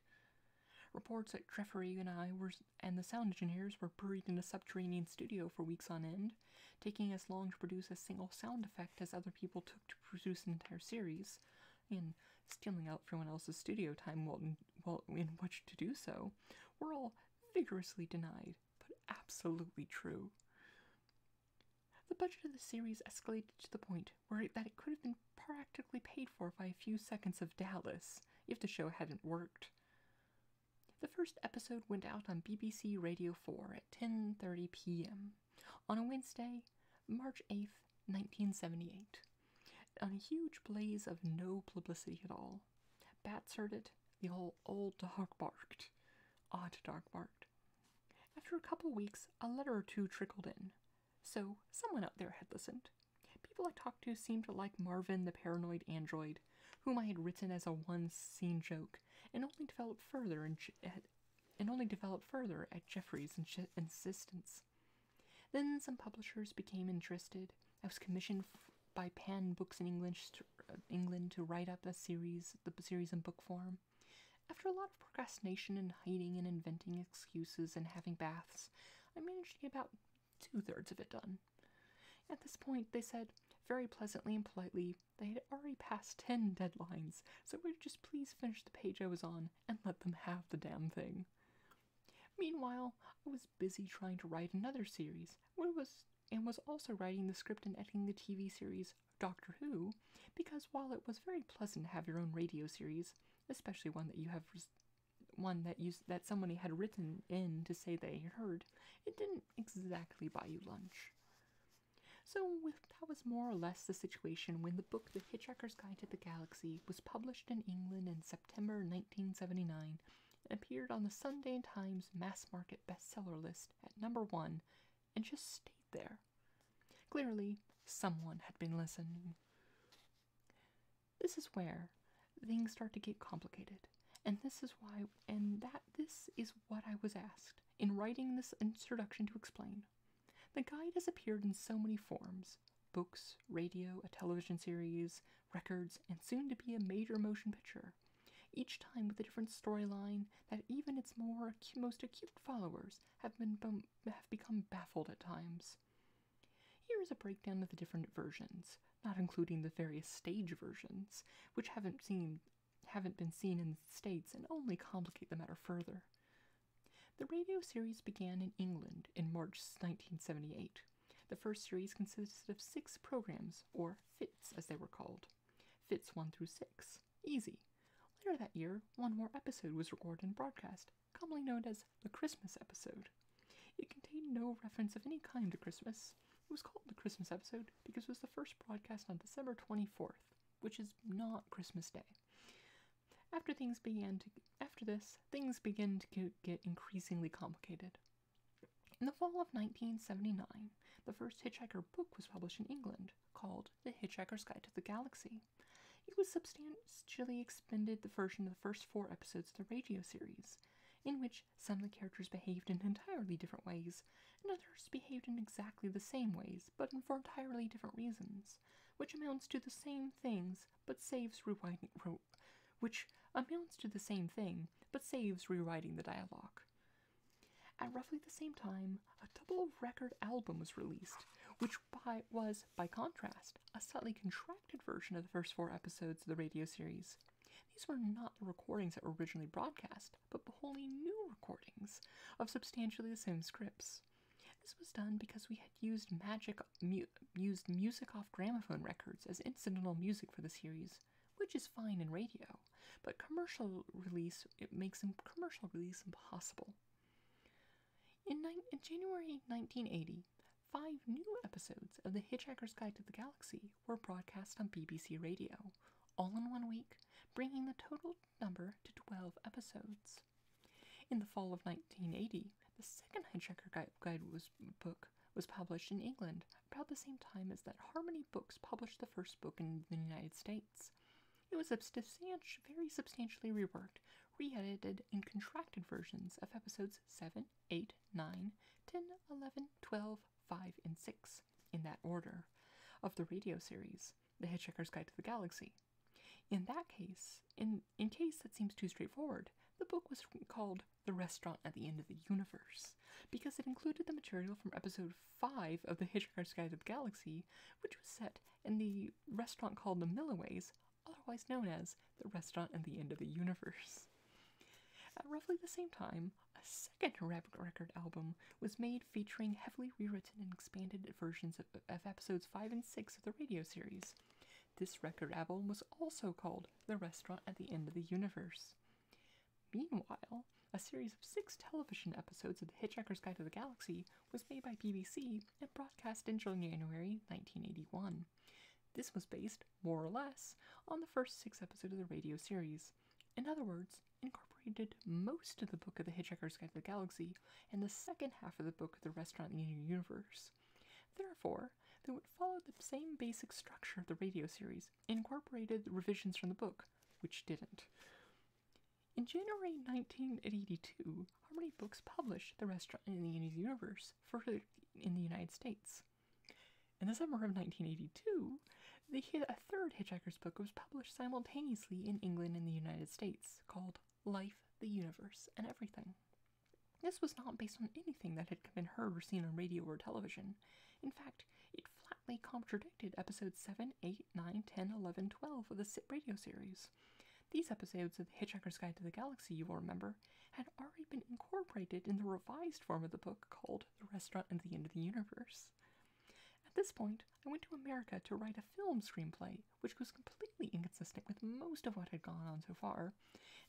Reports that Jeffrey and the sound engineers were buried in a subterranean studio for weeks on end, taking as long to produce a single sound effect as other people took to produce an entire series, and stealing out everyone else's studio time in which to do so, were all vigorously denied, but absolutely true. The budget of the series escalated to the point that it could have been practically paid for by a few seconds of Dallas if the show hadn't worked. The first episode went out on BBC Radio 4 at 10:30 p.m. on a Wednesday, March 8th, 1978. On a huge blaze of no publicity at all. Bats heard it, the whole old dog barked. Odd dog barked. After a couple weeks, a letter or two trickled in. So someone out there had listened. People I talked to seemed to like Marvin the paranoid android, whom I had written as a one-scene joke, and only developed further at Jeffrey's insistence. Then some publishers became interested. I was commissioned by Pan Books in England to write up the series in book form. After a lot of procrastination and hiding and inventing excuses and having baths, I managed to get about 2/3 of it done. At this point, they said, very pleasantly and politely, they had already passed 10 deadlines, so would just please finish the page I was on and let them have the damn thing. Meanwhile, I was busy trying to write another series, and was also writing the script and editing the TV series Doctor Who, because while it was very pleasant to have your own radio series, especially one that somebody had written in to say they heard, it didn't exactly buy you lunch. So that was more or less the situation when the book The Hitchhiker's Guide to the Galaxy was published in England in September 1979 and appeared on the Sunday Times mass market bestseller list at number 1 and just stayed there. Clearly, someone had been listening. This is where things start to get complicated, and this is what I was asked in writing this introduction to explain. The guide has appeared in so many forms: books, radio, a television series, records, and soon to be a major motion picture, each time with a different storyline that even its most acute followers have become baffled at times. Here is a breakdown of the different versions, not including the various stage versions, which haven't been seen in the States and only complicate the matter further. The radio series began in England in March 1978. The first series consisted of 6 programs, or FITs as they were called. FITs 1 through 6. Easy. Later that year, one more episode was recorded and broadcast, commonly known as the Christmas episode. It contained no reference of any kind to Christmas. It was called the Christmas episode because it was the first broadcast on December 24th, which is not Christmas Day. After this, things began to get increasingly complicated. In the fall of 1979, the first Hitchhiker book was published in England, called The Hitchhiker's Guide to the Galaxy. It was substantially expanded the version of the first 4 episodes of the radio series, in which some of the characters behaved in entirely different ways, and others behaved in exactly the same ways, but for entirely different reasons, which amounts to the same thing, but saves rewriting the dialogue. At roughly the same time, a double record album was released, which was, by contrast, a slightly contracted version of the first 4 episodes of the radio series. These were not the recordings that were originally broadcast, but wholly new recordings of substantially the same scripts. This was done because we had used music off gramophone records as incidental music for the series, which is fine in radio, but it makes commercial release impossible. In January 1980, 5 new episodes of The Hitchhiker's Guide to the Galaxy were broadcast on BBC Radio, all in 1 week, bringing the total number to 12 episodes. In the fall of 1980, the second Hitchhiker Guide book was published in England, about the same time as that Harmony Books published the first book in the United States. It was very substantially reworked, re-edited, and contracted versions of episodes 7, 8, 9, 10, 11, 12, 5, and 6, in that order, of the radio series, The Hitchhiker's Guide to the Galaxy. In case that seems too straightforward, the book was called The Restaurant at the End of the Universe, because it included the material from episode 5 of The Hitchhiker's Guide to the Galaxy, which was set in the restaurant called the Milliways, otherwise known as The Restaurant at the End of the Universe. At roughly the same time, a second record album was made featuring heavily rewritten and expanded versions of episodes 5 and 6 of the radio series. This record album was also called The Restaurant at the End of the Universe. Meanwhile, a series of 6 television episodes of The Hitchhiker's Guide to the Galaxy was made by BBC and broadcast in January 1981. This was based, more or less, on the first 6 episodes of the radio series. In other words, incorporated most of the book of The Hitchhiker's Guide to the Galaxy and the second half of the book of The Restaurant at the End of the Universe. Therefore, they would follow the same basic structure of the radio series and incorporated the revisions from the book, which didn't. In January 1982, Harmony Books published The Restaurant in the Universe in the United States. In the summer of 1982, a third Hitchhiker's book was published simultaneously in England and the United States, called Life, the Universe, and Everything. This was not based on anything that had been heard or seen on radio or television. In fact, it flatly contradicted episodes 7, 8, 9, 10, 11, 12 of the radio series. These episodes of The Hitchhiker's Guide to the Galaxy, you will remember, had already been incorporated in the revised form of the book called The Restaurant at the End of the Universe. At this point, I went to America to write a film screenplay, which was completely inconsistent with most of what had gone on so far,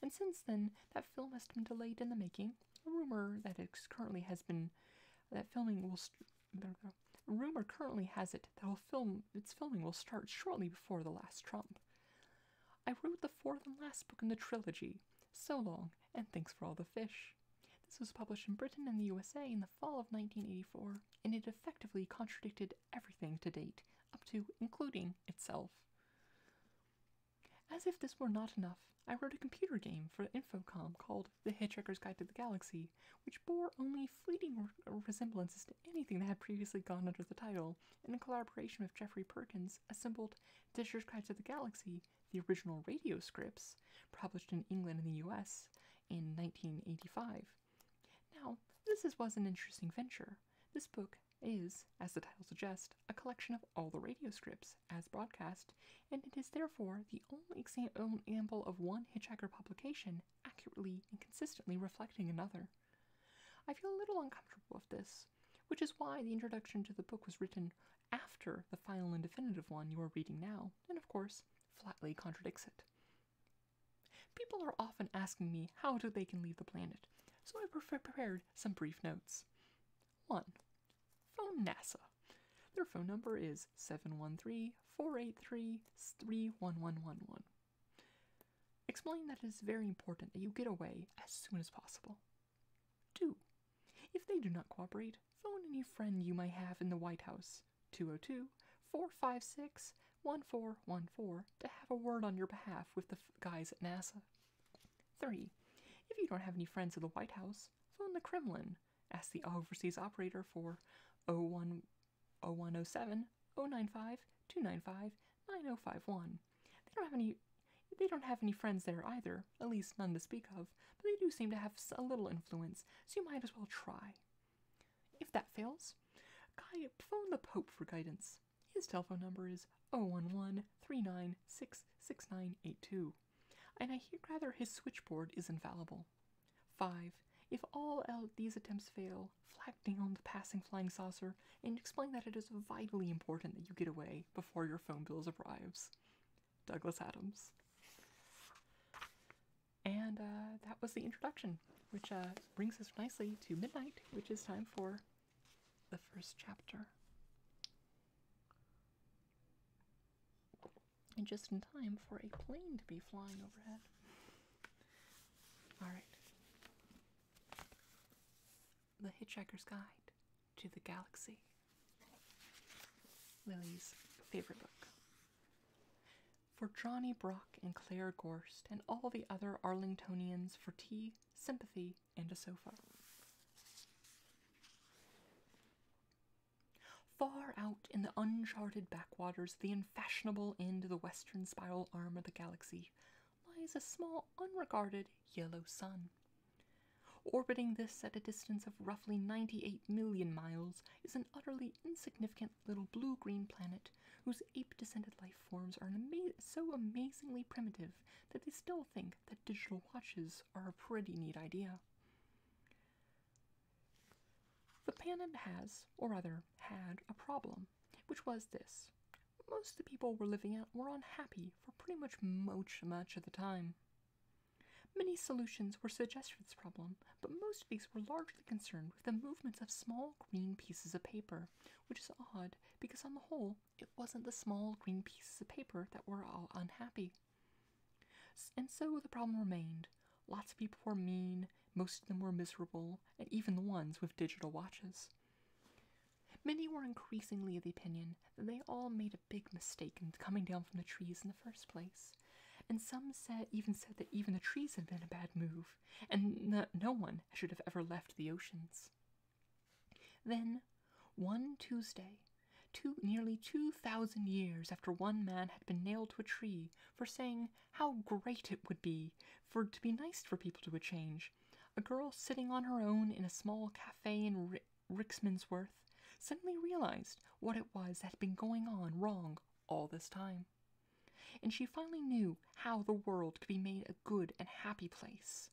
and since then, that film has been delayed in the making. A rumor that it currently has it that its filming will start shortly before The Last Trump. I wrote the fourth and last book in the trilogy, So Long, and Thanks for All the Fish. This was published in Britain and the USA in the fall of 1984, and it effectively contradicted everything to date, up to including itself. As if this were not enough, I wrote a computer game for Infocom called The Hitchhiker's Guide to the Galaxy, which bore only fleeting resemblances to anything that had previously gone under the title, and in collaboration with Jeffrey Perkins, assembled The Hitchhiker's Guide to the Galaxy, the original radio scripts, published in England and the US in 1985. Now, this was an interesting venture. This book is, as the title suggests, a collection of all the radio scripts as broadcast, and it is therefore the only example of one Hitchhiker publication accurately and consistently reflecting another. I feel a little uncomfortable with this, which is why the introduction to the book was written after the final and definitive one you are reading now, and of course, flatly contradicts it. People are often asking me how they can leave the planet, so I prepared some brief notes. 1. Phone NASA. Their phone number is 713-483-31111. Explain that it is very important that you get away as soon as possible. 2. If they do not cooperate, phone any friend you might have in the White House, 202-456-1414, to have a word on your behalf with the guys at NASA. 3. If you don't have any friends at the White House, phone the Kremlin. Ask the overseas operator for 0107 095 295 9051. They don't have any friends there either, at least none to speak of, but they do seem to have a little influence, so you might as well try. If that fails, phone the Pope for guidance. His telephone number is 011-396-6982, and I gather his switchboard is infallible. 5. If all these attempts fail, flag down the passing flying saucer and explain that it is vitally important that you get away before your phone bill arrives. Douglas Adams. And that was the introduction, which brings us nicely to midnight, which is time for the first chapter. And just in time for a plane to be flying overhead. All right. The Hitchhiker's Guide to the Galaxy. Lily's favorite book. For Johnny Brock and Claire Gorst and all the other Arlingtonians for tea, sympathy, and a sofa. Far out in the uncharted backwaters of the unfashionable end of the western spiral arm of the galaxy lies a small, unregarded yellow sun. Orbiting this at a distance of roughly 98 million miles is an utterly insignificant little blue-green planet whose ape-descended life forms are so amazingly primitive that they still think that digital watches are a pretty neat idea. The planet has, or rather had, a problem, which was this. Most of the people we're living at were unhappy for pretty much much of the time. Many solutions were suggested for this problem, but most of these were largely concerned with the movements of small green pieces of paper, which is odd because on the whole, it wasn't the small green pieces of paper that were all unhappy. And so the problem remained. Lots of people were mean, most of them were miserable, and even the ones with digital watches. Many were increasingly of the opinion that they all made a big mistake in coming down from the trees in the first place, and some even said that even the trees had been a bad move, and no one should have ever left the oceans. Then, one Tuesday, nearly 2,000 years after one man had been nailed to a tree for saying how great it would be to be nice for people to a change, a girl sitting on her own in a small cafe in Rickmansworth suddenly realized what it was that had been going on wrong all this time. And she finally knew how the world could be made a good and happy place.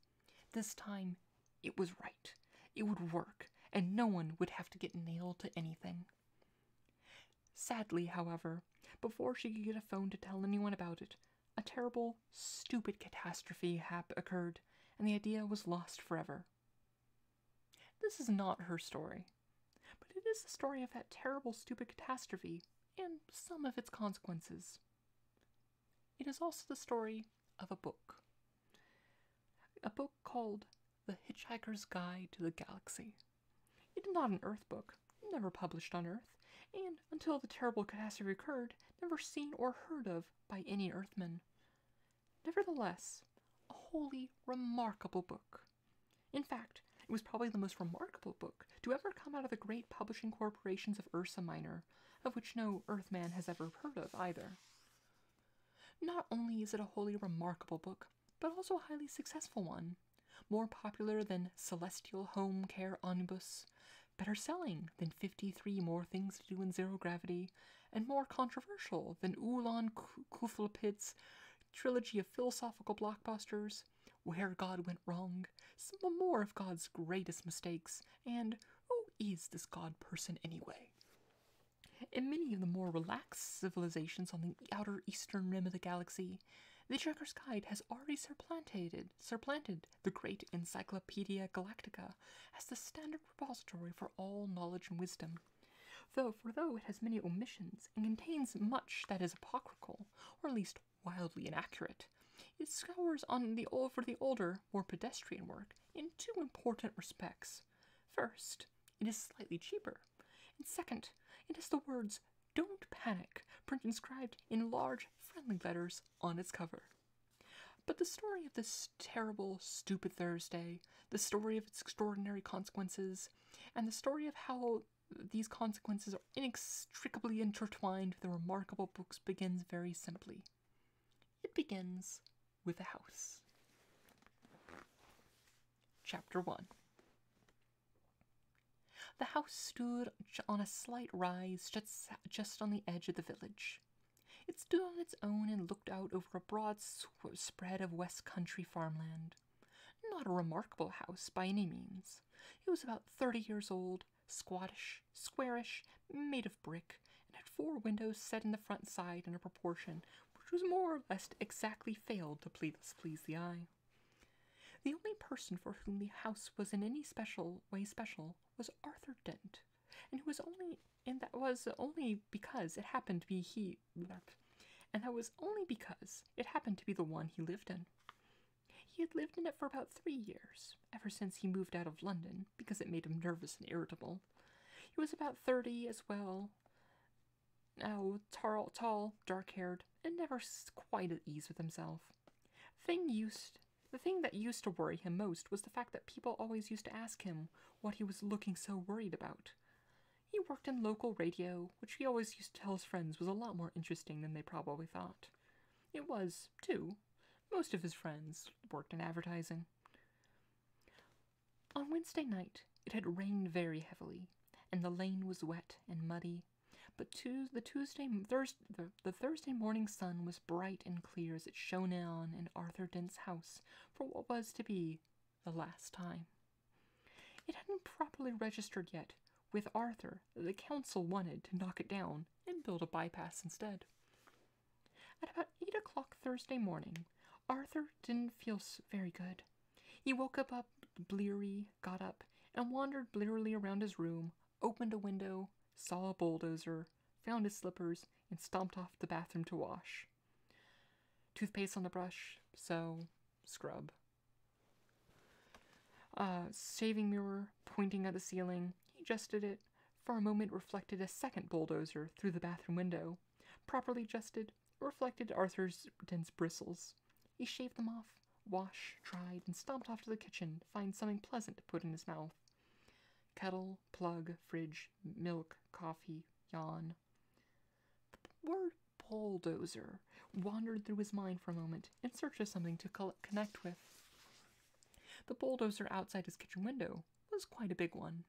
This time, it was right. It would work, and no one would have to get nailed to anything. Sadly, however, before she could get a phone to tell anyone about it, a terrible, stupid catastrophe occurred, and the idea was lost forever. This is not her story, but it is the story of that terrible, stupid catastrophe and some of its consequences. It is also the story of a book called The Hitchhiker's Guide to the Galaxy. It is not an Earth book, never published on Earth, and until the terrible catastrophe occurred, never seen or heard of by any Earthman. Nevertheless, a wholly remarkable book. In fact, it was probably the most remarkable book to ever come out of the great publishing corporations of Ursa Minor, of which no Earthman has ever heard of either. Not only is it a wholly remarkable book, but also a highly successful one, more popular than Celestial Home Care Omnibus, better selling than 53 More Things to Do in Zero Gravity, and more controversial than Ulan Kuflapit's trilogy of philosophical blockbusters, Where God Went Wrong, some more of God's greatest mistakes, and Who is this God person anyway? In many of the more relaxed civilizations on the outer eastern rim of the galaxy, the Hitchhiker's Guide has already supplanted the great Encyclopedia Galactica as the standard repository for all knowledge and wisdom. Though it has many omissions and contains much that is apocryphal, or at least wildly inaccurate, it scours for the older, more pedestrian work in two important respects. First, it is slightly cheaper, and second, it has the words "Don't Panic" inscribed in large, friendly letters on its cover. But the story of this terrible, stupid Thursday, the story of its extraordinary consequences, and the story of how these consequences are inextricably intertwined with the remarkable books begins very simply. It begins with a house. Chapter 1. The house stood on a slight rise just on the edge of the village. It stood on its own and looked out over a broad spread of West Country farmland. Not a remarkable house by any means. It was about 30 years old, squattish, squarish, made of brick, and had 4 windows set in the front side in a proportion which was more or less exactly failed to please the eye. The only person for whom the house was in any way special was Arthur Dent, and that was only because it happened to be the one he lived in. He had lived in it for about 3 years, ever since he moved out of London, because it made him nervous and irritable. He was about 30 as well, tall, dark-haired, and never quite at ease with himself. The thing that used to worry him most was the fact that people always used to ask him what he was looking so worried about. He worked in local radio, which he always used to tell his friends was a lot more interesting than they probably thought. It was, too. Most of his friends worked in advertising. On Wednesday night, it had rained very heavily, and the lane was wet and muddy, but the Thursday morning sun was bright and clear as it shone in Arthur Dent's house for what was to be the last time. It hadn't properly registered yet with Arthur that the council wanted to knock it down and build a bypass instead. At about 8 o'clock Thursday morning, Arthur didn't feel very good. He woke up bleary, got up, and wandered blearily around his room, opened a window, saw a bulldozer, found his slippers, and stomped off to the bathroom to wash. Toothpaste on the brush, so scrub. Shaving mirror pointing at the ceiling, he adjusted it, for a moment reflected a second bulldozer through the bathroom window. Properly adjusted, it reflected Arthur's dense bristles. He shaved them off, washed, dried, and stomped off to the kitchen to find something pleasant to put in his mouth. Kettle, plug, fridge, milk, coffee, yawn. The word bulldozer wandered through his mind for a moment in search of something to connect with. The bulldozer outside his kitchen window was quite a big one.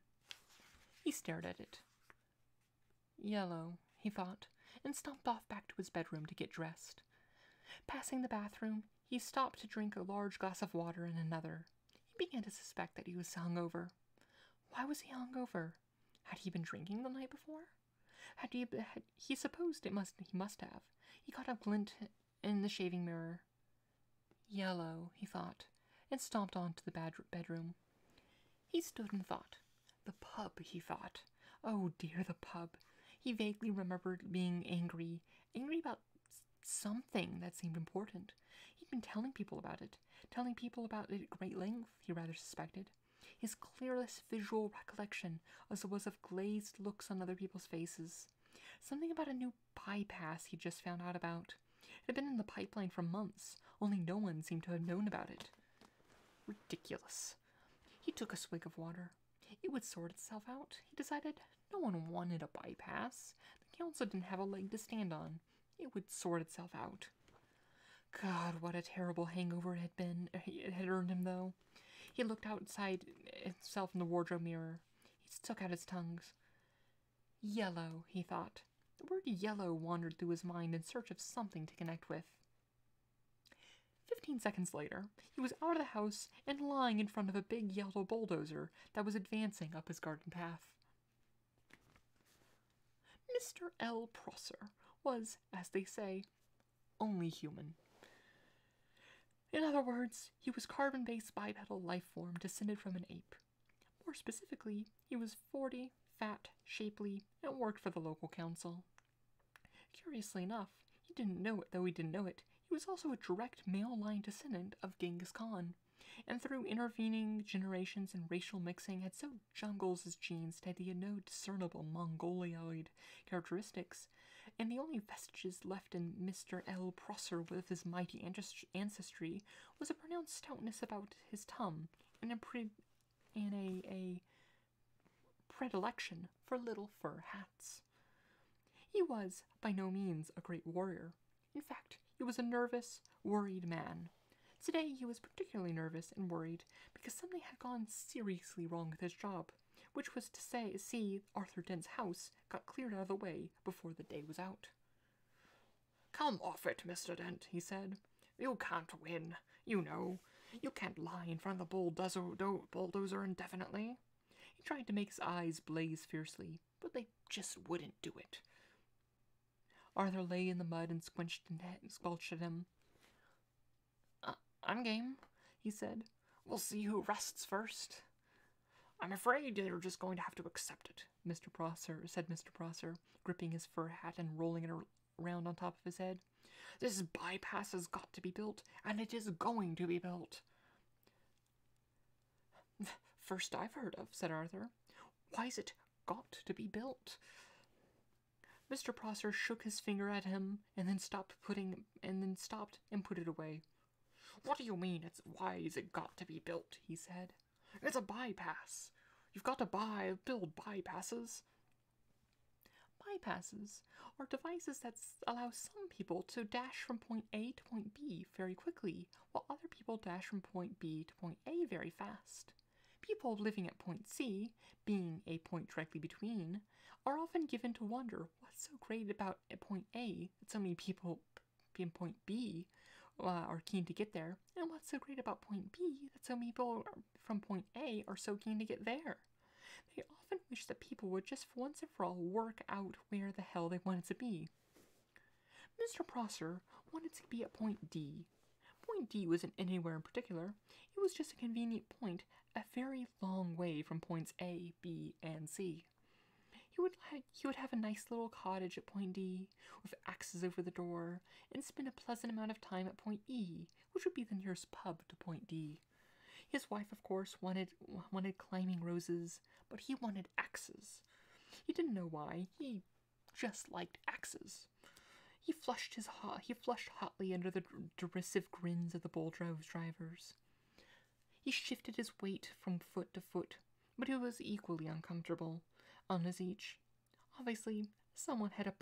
He stared at it. Yellow, he thought, and stomped off back to his bedroom to get dressed. Passing the bathroom, he stopped to drink a large glass of water and another. He began to suspect that he was hungover. Why was he hungover? Had he been drinking the night before? He supposed he must have. He caught a glint in the shaving mirror. Yellow, he thought, and stomped on to the bedroom. He stood and thought. The pub, he thought. Oh dear, the pub. He vaguely remembered being angry about something that seemed important. He'd been telling people about it at great length, he rather suspected. His clearest visual recollection was of glazed looks on other people's faces. Something about a new bypass he'd just found out about. It had been in the pipeline for months, only no one seemed to have known about it. Ridiculous. He took a swig of water. It would sort itself out, he decided. No one wanted a bypass. The council didn't have a leg to stand on. It would sort itself out. God, what a terrible hangover it had earned him, though. He looked outside himself in the wardrobe mirror. He stuck out his tongue. Yellow, he thought. The word yellow wandered through his mind in search of something to connect with. 15 seconds later, he was out of the house and lying in front of a big yellow bulldozer that was advancing up his garden path. Mr. L. Prosser was, as they say, only human. In other words, he was carbon-based bipedal life form descended from an ape. More specifically, he was 40, fat, shapely, and worked for the local council. Curiously enough, he didn't know it, he was also a direct male line descendant of Genghis Khan, and through intervening generations and racial mixing had so jungles his genes that he had no discernible Mongoloid characteristics, and the only vestiges left in Mr. L. Prosser with his mighty ancestry was a pronounced stoutness about his tum and a predilection for little fur hats. He was, by no means, a great warrior. In fact, he was a nervous, worried man. Today he was particularly nervous and worried because something had gone seriously wrong with his job, which was to see Arthur Dent's house got cleared out of the way before the day was out. "Come off it, Mr. Dent," he said. "You can't win. You know. You can't lie in front of the bulldozer indefinitely." He tried to make his eyes blaze fiercely, but they just wouldn't do it. Arthur lay in the mud and squelched at him. "I'm game," he said. "We'll see who rests first." "I'm afraid you're just going to have to accept it," said Mr. Prosser, gripping his fur hat and rolling it around on top of his head. "This bypass has got to be built, and it is going to be built." "First I've heard of," said Arthur. "Why's it got to be built?" Mr. Prosser shook his finger at him, and then stopped and put it away. "What do you mean, why is it got to be built?" he said. "It's a bypass. You've got to build bypasses." Bypasses are devices that allow some people to dash from point A to point B very quickly, while other people dash from point B to point A very fast. People living at point C, being a point directly between, are often given to wonder what's so great about point A that so many people in point B are keen to get there, and what's so great about point B that so many people from point A are so keen to get there. They often wish that people would just once and for all work out where the hell they wanted to be. Mr. Prosser wanted to be at point D. Point D wasn't anywhere in particular. It was just a convenient point a very long way from points A, B, and C. He would have a nice little cottage at point D, with axes over the door, and spend a pleasant amount of time at point E, which would be the nearest pub to point D. His wife, of course, wanted climbing roses, but he wanted axes. He didn't know why. He just liked axes. He flushed hotly under the derisive grins of the bulldozer drivers. He shifted his weight from foot to foot, but it was equally uncomfortable on his each. Obviously, someone had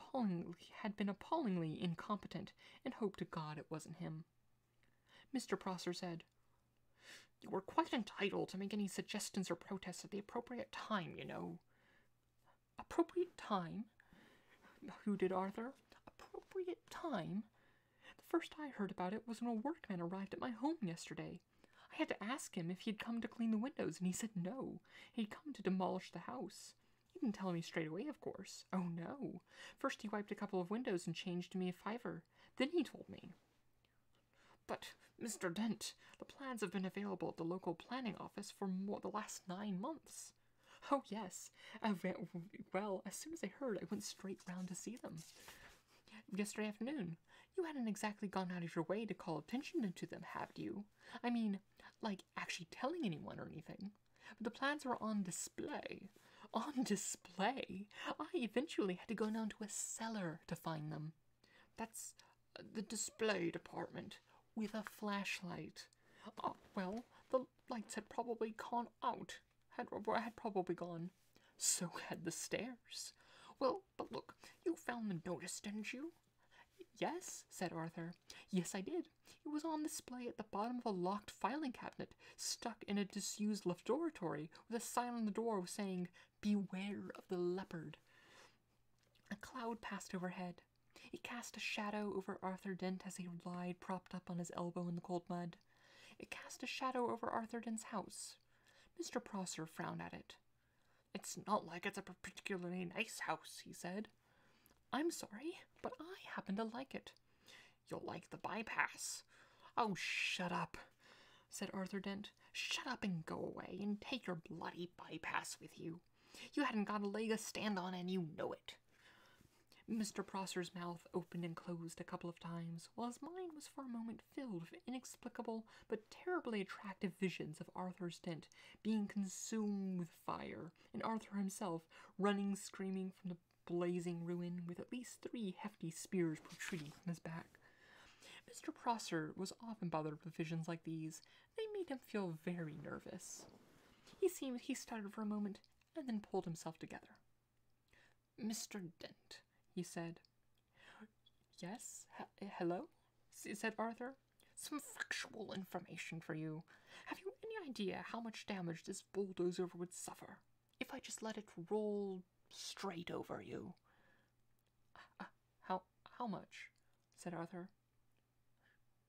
been appallingly incompetent, and hoped to God it wasn't him. Mr. Prosser said, "You were quite entitled to make any suggestions or protests at the appropriate time, you know." Appropriate time? Hooted Arthur. Appropriate time? The first I heard about it was when a workman arrived at my home yesterday. I had to ask him if he'd come to clean the windows, and he said no. He'd come to demolish the house. He didn't tell me straight away, of course. Oh, no. First he wiped a couple of windows and changed me a $5. Then he told me. But, Mr. Dent, the plans have been available at the local planning office for the last 9 months. Oh, yes. Well, as soon as I heard, I went straight round to see them. Yesterday afternoon. You hadn't exactly gone out of your way to call attention to them, have you? I mean, like actually telling anyone or anything. But the plans were on display. On display? I eventually had to go down to a cellar to find them. That's the display department, with a flashlight. Well, the lights had probably gone out. Had probably gone. So had the stairs. Well, but look, you found the notice, didn't you? Yes, said Arthur. Yes, I did. It was on display at the bottom of a locked filing cabinet, stuck in a disused laboratory, with a sign on the door saying, "Beware of the leopard." A cloud passed overhead. It cast a shadow over Arthur Dent as he lied propped up on his elbow in the cold mud. It cast a shadow over Arthur Dent's house. Mr. Prosser frowned at it. "It's not like it's a particularly nice house," he said. "I'm sorry, but I happen to like it." "You'll like the bypass." "Oh, shut up," said Arthur Dent. "Shut up and go away, and take your bloody bypass with you. You hadn't got a leg to stand on, and you know it." Mr. Prosser's mouth opened and closed a couple of times, while his mind was for a moment filled with inexplicable but terribly attractive visions of Arthur Dent being consumed with fire, and Arthur himself running screaming from the blazing ruin with at least 3 hefty spears protruding from his back. Mr. Prosser was often bothered with visions like these. They made him feel very nervous. He stuttered for a moment, and then pulled himself together. "Mr. Dent," he said. "Yes? Hello?" said Arthur. "Some factual information for you. Have you any idea how much damage this bulldozer would suffer if I just let it roll straight over you?" How much?" said Arthur.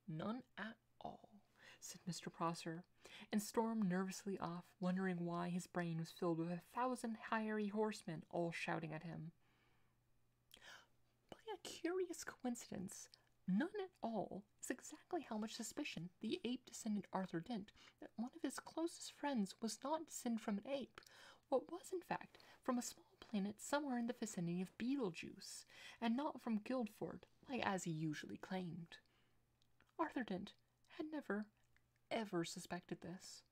"None at all," said Mr. Prosser, and stormed nervously off, wondering why his brain was filled with 1,000 fiery horsemen all shouting at him. By a curious coincidence, none at all is exactly how much suspicion the ape-descendant Arthur Dent that one of his closest friends was not descended from an ape, but was, in fact, from a small planet somewhere in the vicinity of Betelgeuse, and not from Guildford, as he usually claimed. Arthur Dent had never, ever suspected this.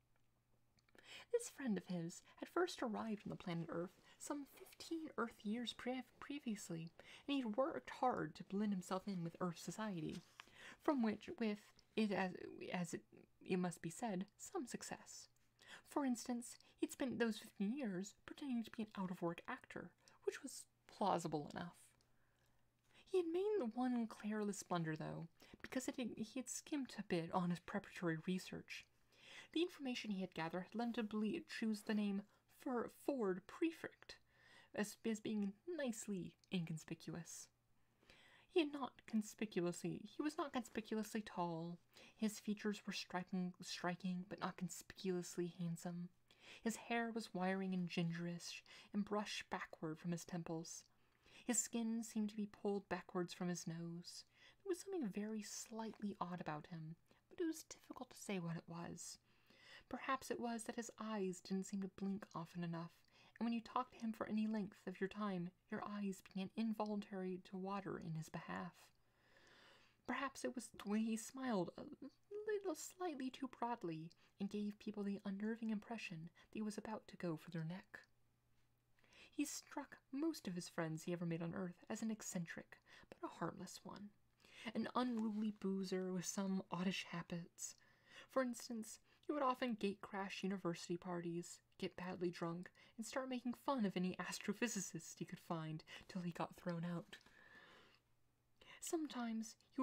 This friend of his had first arrived on the planet Earth some 15 Earth years previously, and he'd worked hard to blend himself in with Earth society, from which, with it it must be said, some success. For instance, he'd spent those 15 years pretending to be an out-of-work actor, which was plausible enough. He had made the one careless blunder, though, because he had skimmed a bit on his preparatory research. The information he had gathered had led him to choose the name Ford Prefect as being nicely inconspicuous. He was not conspicuously tall. His features were striking, but not conspicuously handsome. His hair was wiry and gingerish, and brushed backward from his temples. His skin seemed to be pulled backwards from his nose. There was something very slightly odd about him, but it was difficult to say what it was. Perhaps it was that his eyes didn't seem to blink often enough, and when you talked to him for any length of your time, your eyes began involuntarily to water in his behalf. Perhaps it was the way he smiled a little slightly too broadly, and gave people the unnerving impression that he was about to go for their neck. He struck most of his friends he ever made on Earth as an eccentric, but a harmless one. An unruly boozer with some oddish habits. For instance, he would often gate-crash university parties, get badly drunk, and start making fun of any astrophysicist he could find till he got thrown out. Sometimes he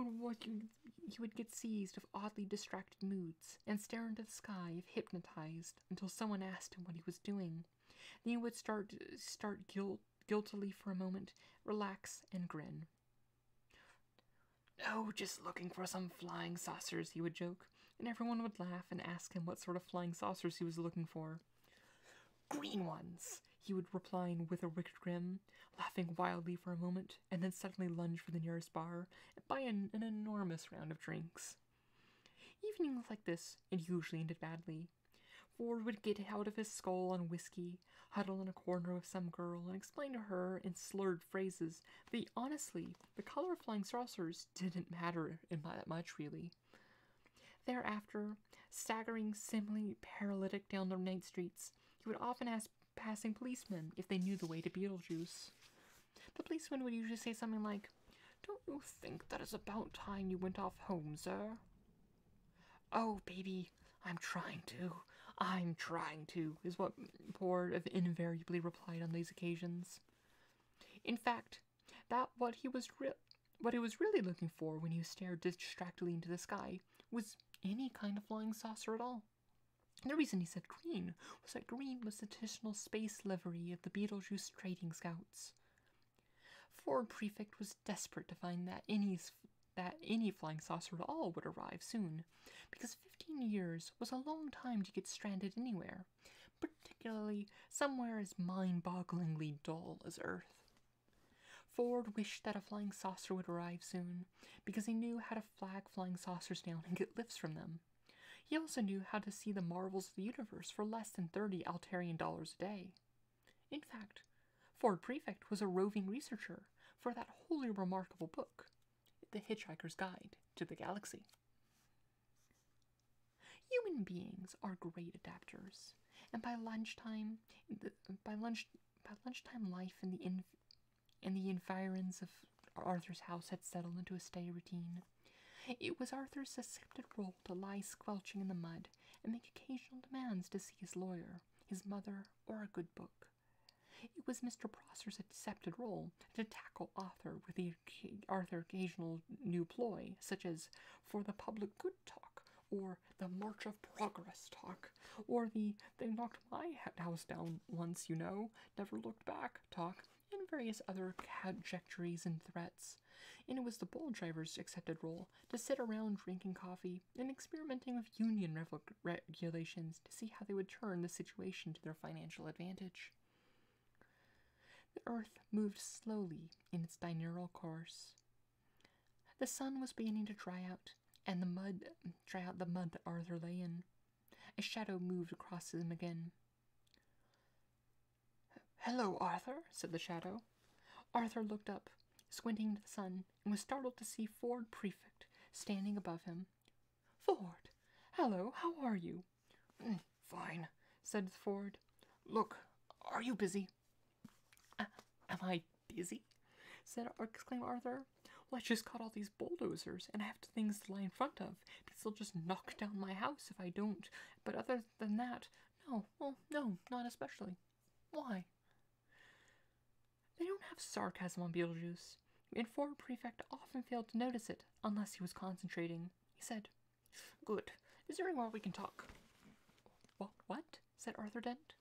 would get seized of oddly distracted moods and stare into the sky if hypnotized until someone asked him what he was doing. Then he would start guiltily for a moment, relax, and grin. "Oh, just looking for some flying saucers," he would joke, and everyone would laugh and ask him what sort of flying saucers he was looking for. "Green ones," he would reply with a wicked grin, laughing wildly for a moment, and then suddenly lunge for the nearest bar and buy an enormous round of drinks. Evenings like this, it usually ended badly. Ford would get out of his skull on whiskey, huddle in a corner with some girl, and explain to her in slurred phrases that honestly, the color of flying saucers didn't matter that much, really. Thereafter, staggering semi-paralytic down the night streets, he would often ask passing policemen if they knew the way to Beetlejuice. The policeman would usually say something like, "Don't you think that it's about time you went off home, sir?" "Oh, baby, I'm trying to, is what Ford invariably replied on these occasions. In fact, what he was really looking for when he stared distractedly into the sky was any kind of flying saucer at all. The reason he said green was that green was the traditional space livery of the Beetlejuice Trading Scouts. Ford Prefect was desperate to find that any flying saucer at all would arrive soon, because 15 years was a long time to get stranded anywhere, particularly somewhere as mind-bogglingly dull as Earth. Ford wished that a flying saucer would arrive soon, because he knew how to flag flying saucers down and get lifts from them. He also knew how to see the marvels of the universe for less than 30 Altarian dollars a day. In fact, Ford Prefect was a roving researcher for that wholly remarkable book, The Hitchhiker's Guide to the Galaxy. Human beings are great adapters, and by lunchtime life in the environs of Arthur's house had settled into a steady routine. It was Arthur's accepted role to lie squelching in the mud and make occasional demands to see his lawyer, his mother, or a good book. It was Mr. Prosser's accepted role to tackle Arthur with the occasional new ploy, such as "for the public good" talk, or the "March of Progress" talk, or the "they knocked my house down once, you know, never looked back" talk, and various other conjectures and threats. And it was the bull driver's accepted role to sit around drinking coffee and experimenting with union regulations to see how they would turn the situation to their financial advantage. The Earth moved slowly in its diurnal course. The sun was beginning to dry out the mud that Arthur lay in. A shadow moved across him again. "Hello, Arthur," said the shadow. Arthur looked up, squinting into the sun, and was startled to see Ford Prefect standing above him. "Ford! Hello, how are you?" "Fine," said Ford. "Look, are you busy?" Am I busy?" exclaimed Arthur. "Well, I just got all these bulldozers, and I have things to lie in front of, because they'll just knock down my house if I don't. But other than that, no, not especially." "Why?" They don't have sarcasm on Beetlejuice, and Ford Prefect often failed to notice it unless he was concentrating. He said, "Good. Is there anywhere we can talk?" What? Said Arthur Dent.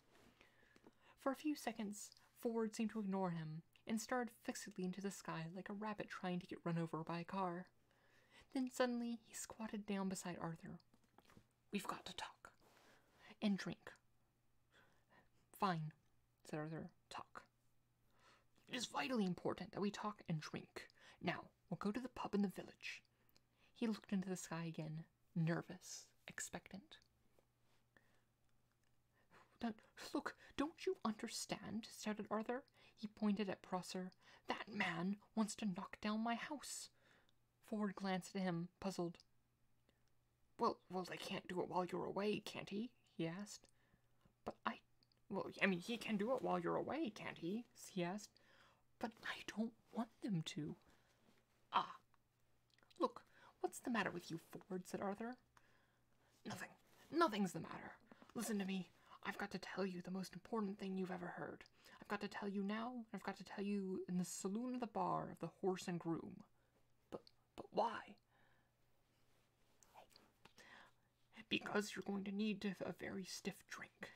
For a few seconds, Ford seemed to ignore him, and stared fixedly into the sky like a rabbit trying to get run over by a car. Then suddenly he squatted down beside Arthur. "We've got to talk. And drink." "Fine," said Arthur. "Talk." "It is vitally important that we talk and drink. Now, we'll go to the pub in the village." He looked into the sky again, nervous, expectant. "Look, don't you understand?" shouted Arthur. He pointed at Prosser. "That man wants to knock down my house." Ford glanced at him, puzzled. Well, they can't do it while you're away, can't he?" he asked. "But Well, I mean, he can do it while you're away, can't he? He asked. But I don't want them to. Ah. Look, what's the matter with you, Ford? Said Arthur. Nothing. Nothing's the matter. Listen to me. I've got to tell you the most important thing you've ever heard. I've got to tell you now, and I've got to tell you in the saloon of the bar of the Horse and Groom. But why? Because you're going to need a very stiff drink.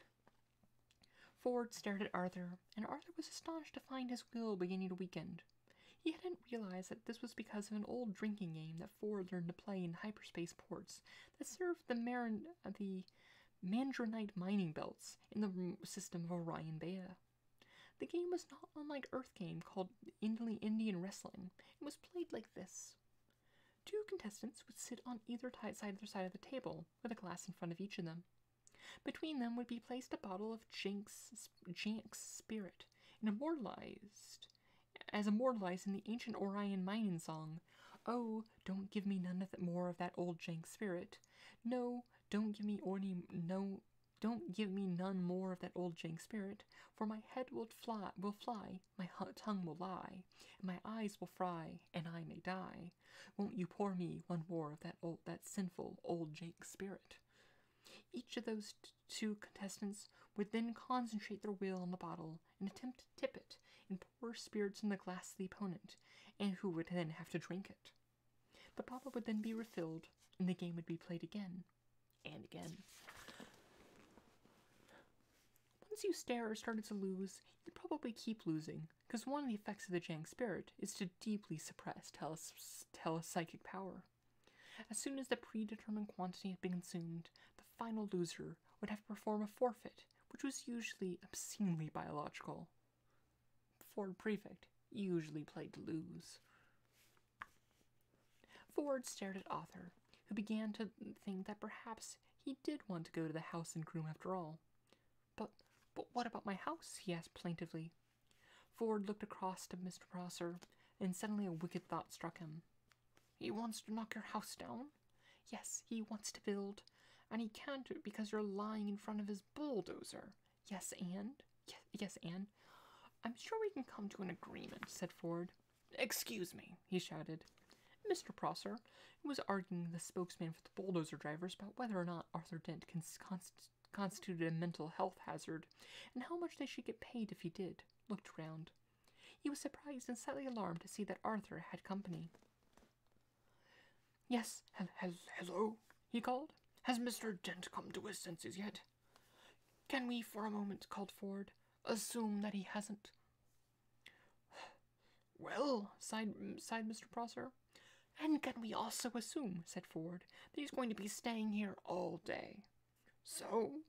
Ford stared at Arthur, and Arthur was astonished to find his will beginning to weaken. He hadn't realized that this was because of an old drinking game that Ford learned to play in hyperspace ports that served the Mandranite mining belts in the system of Orion Beta. The game was not unlike Earth game called Indian Wrestling. It was played like this. Two contestants would sit on either side of the table, with a glass in front of each of them. Between them would be placed a bottle of Jank's spirit, and immortalized in the ancient Orion mining song, "Oh, don't give me none more of that old Jank spirit. No, don't give me none more of that old Jank spirit, for my head will fly, my tongue will lie, and my eyes will fry, and I may die. Won't you pour me one more of that sinful old Jank spirit?" Each of those two contestants would then concentrate their will on the bottle and attempt to tip it and pour spirits in the glass of the opponent, and who would then have to drink it. The bottle would then be refilled, and the game would be played again and again. Once you started to lose, you'd probably keep losing, because one of the effects of the Jank spirit is to deeply suppress telepsychic power. As soon as the predetermined quantity had been consumed, the final loser would have to perform a forfeit, which was usually obscenely biological. Ford Prefect usually played to lose. Ford stared at Arthur, who began to think that perhaps he did want to go to the House and Groom after all. But what about my house?" he asked plaintively. Ford looked across to Mr. Prosser, and suddenly a wicked thought struck him. "He wants to knock your house down?" "Yes, he wants to build, and he can't do it because you're lying in front of his bulldozer." Yes, and? "I'm sure we can come to an agreement," said Ford. "Excuse me," he shouted. Mr. Prosser, who was arguing the spokesman for the bulldozer drivers about whether or not Arthur Dent constituted a mental health hazard, and how much they should get paid if he did, looked round. He was surprised and slightly alarmed to see that Arthur had company. "Yes, hello," he called. "Has Mr. Dent come to his senses yet?" "Can we, for a moment," called Ford, "assume that he hasn't?" "Well," sighed Mr. Prosser. "And can we also assume," said Ford, "that he's going to be staying here all day?" So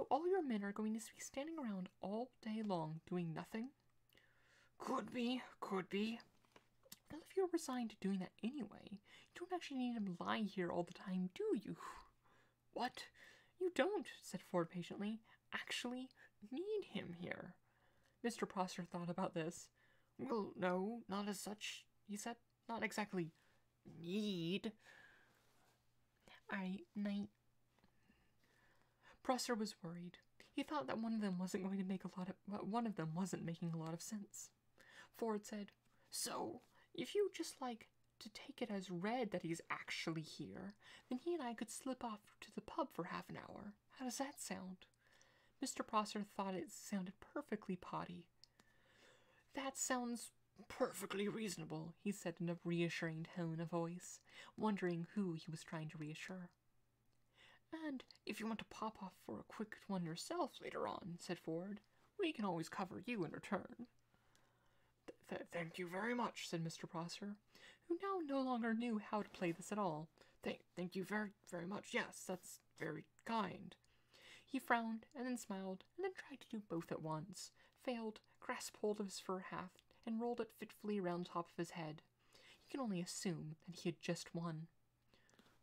all your men are going to be standing around all day long doing nothing?" Could be. "Well, if you're resigned to doing that anyway, you don't actually need him lie here all the time, do you?" "What? You don't," said Ford patiently, "actually need him here." Mr. Prosser thought about this. "Well, no, not as such," he said. "Not exactly need." "Alright, night." Prosser was worried. He thought that one of them wasn't making a lot of sense. Ford said, "So, if you just like to take it as read that he's actually here, then he and I could slip off to the pub for half an hour. How does that sound?" Mr. Prosser thought it sounded perfectly potty. "That sounds perfectly reasonable," he said in a reassuring tone of voice, wondering who he was trying to reassure. "And if you want to pop off for a quick one yourself later on," said Ford, "we can always cover you in return." Thank you very much," said Mr. Prosser, who now no longer knew how to play this at all. Thank you very, very much. Yes, that's very kind." He frowned, and then smiled, and then tried to do both at once, failed, grasped hold of his fur hat, and rolled it fitfully round top of his head. You can only assume that he had just won.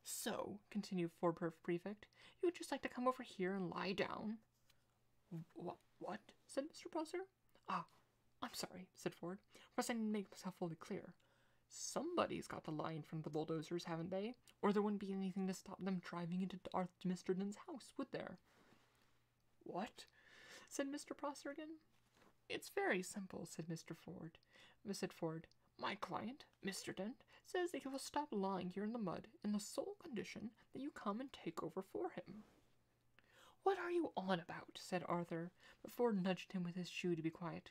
"So," continued Ford Prefect, "you would just like to come over here and lie down?" What? said Mr. Prosser. "Ah, I'm sorry," said Ford. "Perhaps I didn't make myself fully clear. Somebody's got to lie in front of the bulldozers, haven't they? Or there wouldn't be anything to stop them driving into Mr. Dent's house, would there?" "What?" said Mr. Prosser again. It's very simple, said Ford. My client, Mr. Dent, says that he will stop lying here in the mud in the sole condition that you come and take over for him. What are you on about? Said Arthur, but Ford nudged him with his shoe to be quiet.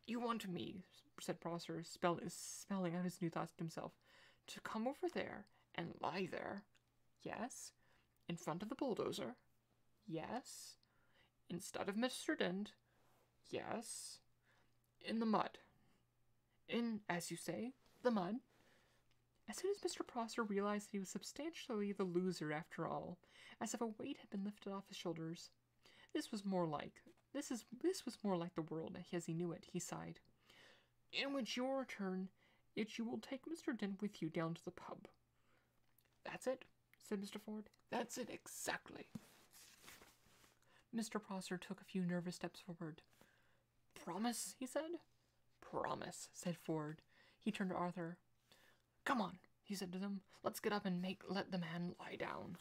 You want me, said Prosser, spelling out his new thoughts to himself, to come over there and lie there? Yes. In front of the bulldozer? Yes. Instead of Mr. Dent? Yes. In the mud. In, as you say, the mud. As soon as Mr. Prosser realized that he was substantially the loser after all, as if a weight had been lifted off his shoulders, this was more like the world as he knew it, he sighed. In which your return, you will take Mr. Dent with you down to the pub. That's it, said Mr. Ford. That's it exactly. Mr. Prosser took a few nervous steps forward. Promise, he said. Promise, said Ford. He turned to Arthur. Come on, he said to them. Let's get up and let the man lie down.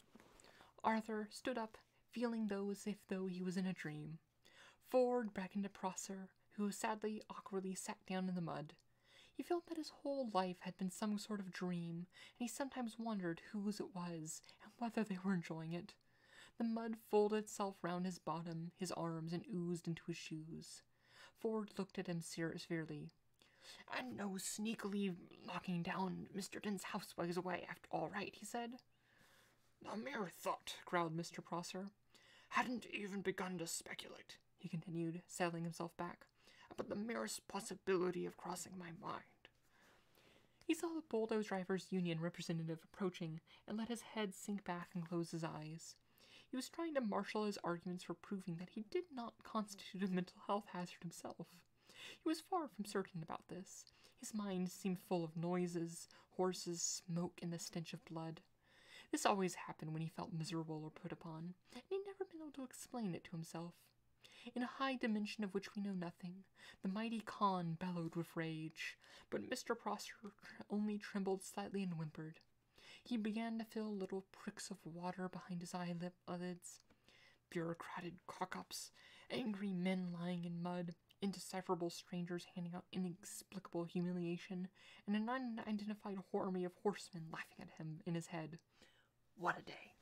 Arthur stood up, feeling as though he was in a dream. Ford beckoned to Prosser, who sadly, awkwardly sat down in the mud. He felt that his whole life had been some sort of dream, and he sometimes wondered whose it was, and whether they were enjoying it. The mud folded itself round his bottom, his arms, and oozed into his shoes. Ford looked at him severely. And no sneakily knocking down Mr. Dent's house while he's away, after all right, he said. A mere thought, growled Mr. Prosser. Hadn't even begun to speculate, he continued, settling himself back, about the merest possibility of crossing my mind. He saw the bulldoze drivers' union representative approaching and let his head sink back and close his eyes. He was trying to marshal his arguments for proving that he did not constitute a mental health hazard himself. He was far from certain about this. His mind seemed full of noises, horses, smoke, and the stench of blood. This always happened when he felt miserable or put upon, and he'd never been able to explain it to himself. In a high dimension of which we know nothing, the mighty Khan bellowed with rage, but Mr. Prosser only trembled slightly and whimpered. He began to feel little pricks of water behind his eyelids. Bureaucratic cock-ups, angry men lying in mud, indecipherable strangers handing out inexplicable humiliation, and an unidentified army of horsemen laughing at him in his head. What a day.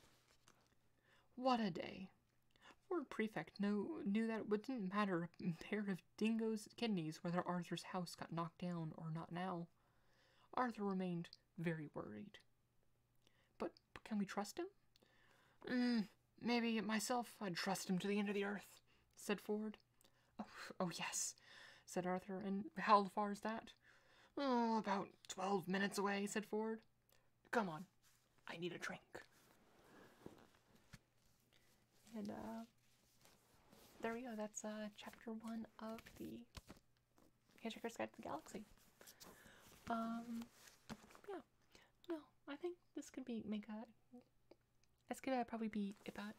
What a day. Ford Prefect knew that it didn't matter a pair of dingoes' kidneys whether Arthur's house got knocked down or not now. Arthur remained very worried. But can we trust him? Maybe myself I'd trust him to the end of the earth, said Ford. Oh yes, said Arthur. And how far is that? Oh, about 12 minutes away, said Ford. Come on, I need a drink. And, there we go. That's, chapter 1 of the Hitchhiker's Guide to the Galaxy. Yeah. No, I think this could probably be about,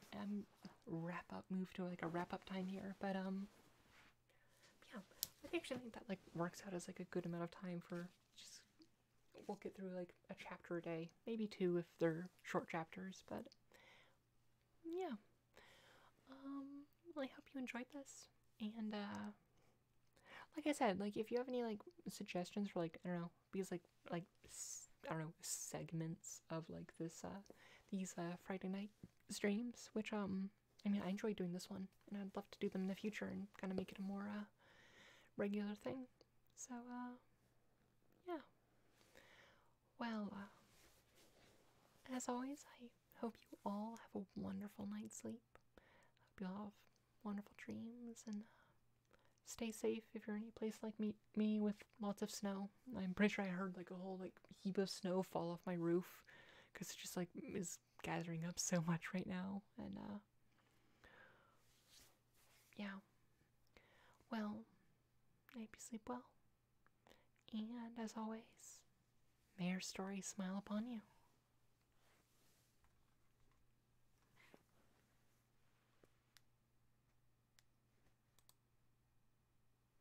move to, like, a wrap-up time here, but, yeah, I actually think that, like, works out as, like, a good amount of time for just, we'll get through, like, a chapter a day, maybe 2 if they're short chapters, but, yeah. I hope you enjoyed this, and, like I said, like, if you have any, like, suggestions for, like, I don't know, because, I don't know, segments of, like, these Friday night streams, which, I mean, I enjoy doing this one, and I'd love to do them in the future and kind of make it a more, regular thing, so, yeah. Well, as always, I hope you all have a wonderful night's sleep. Hope you all have wonderful dreams, and stay safe if you're in a place like me with lots of snow. I'm pretty sure I heard, like, a whole, like, heap of snow fall off my roof, because it just, like, is gathering up so much right now, and, yeah. Well, I hope you sleep well, and as always, may your story smile upon you.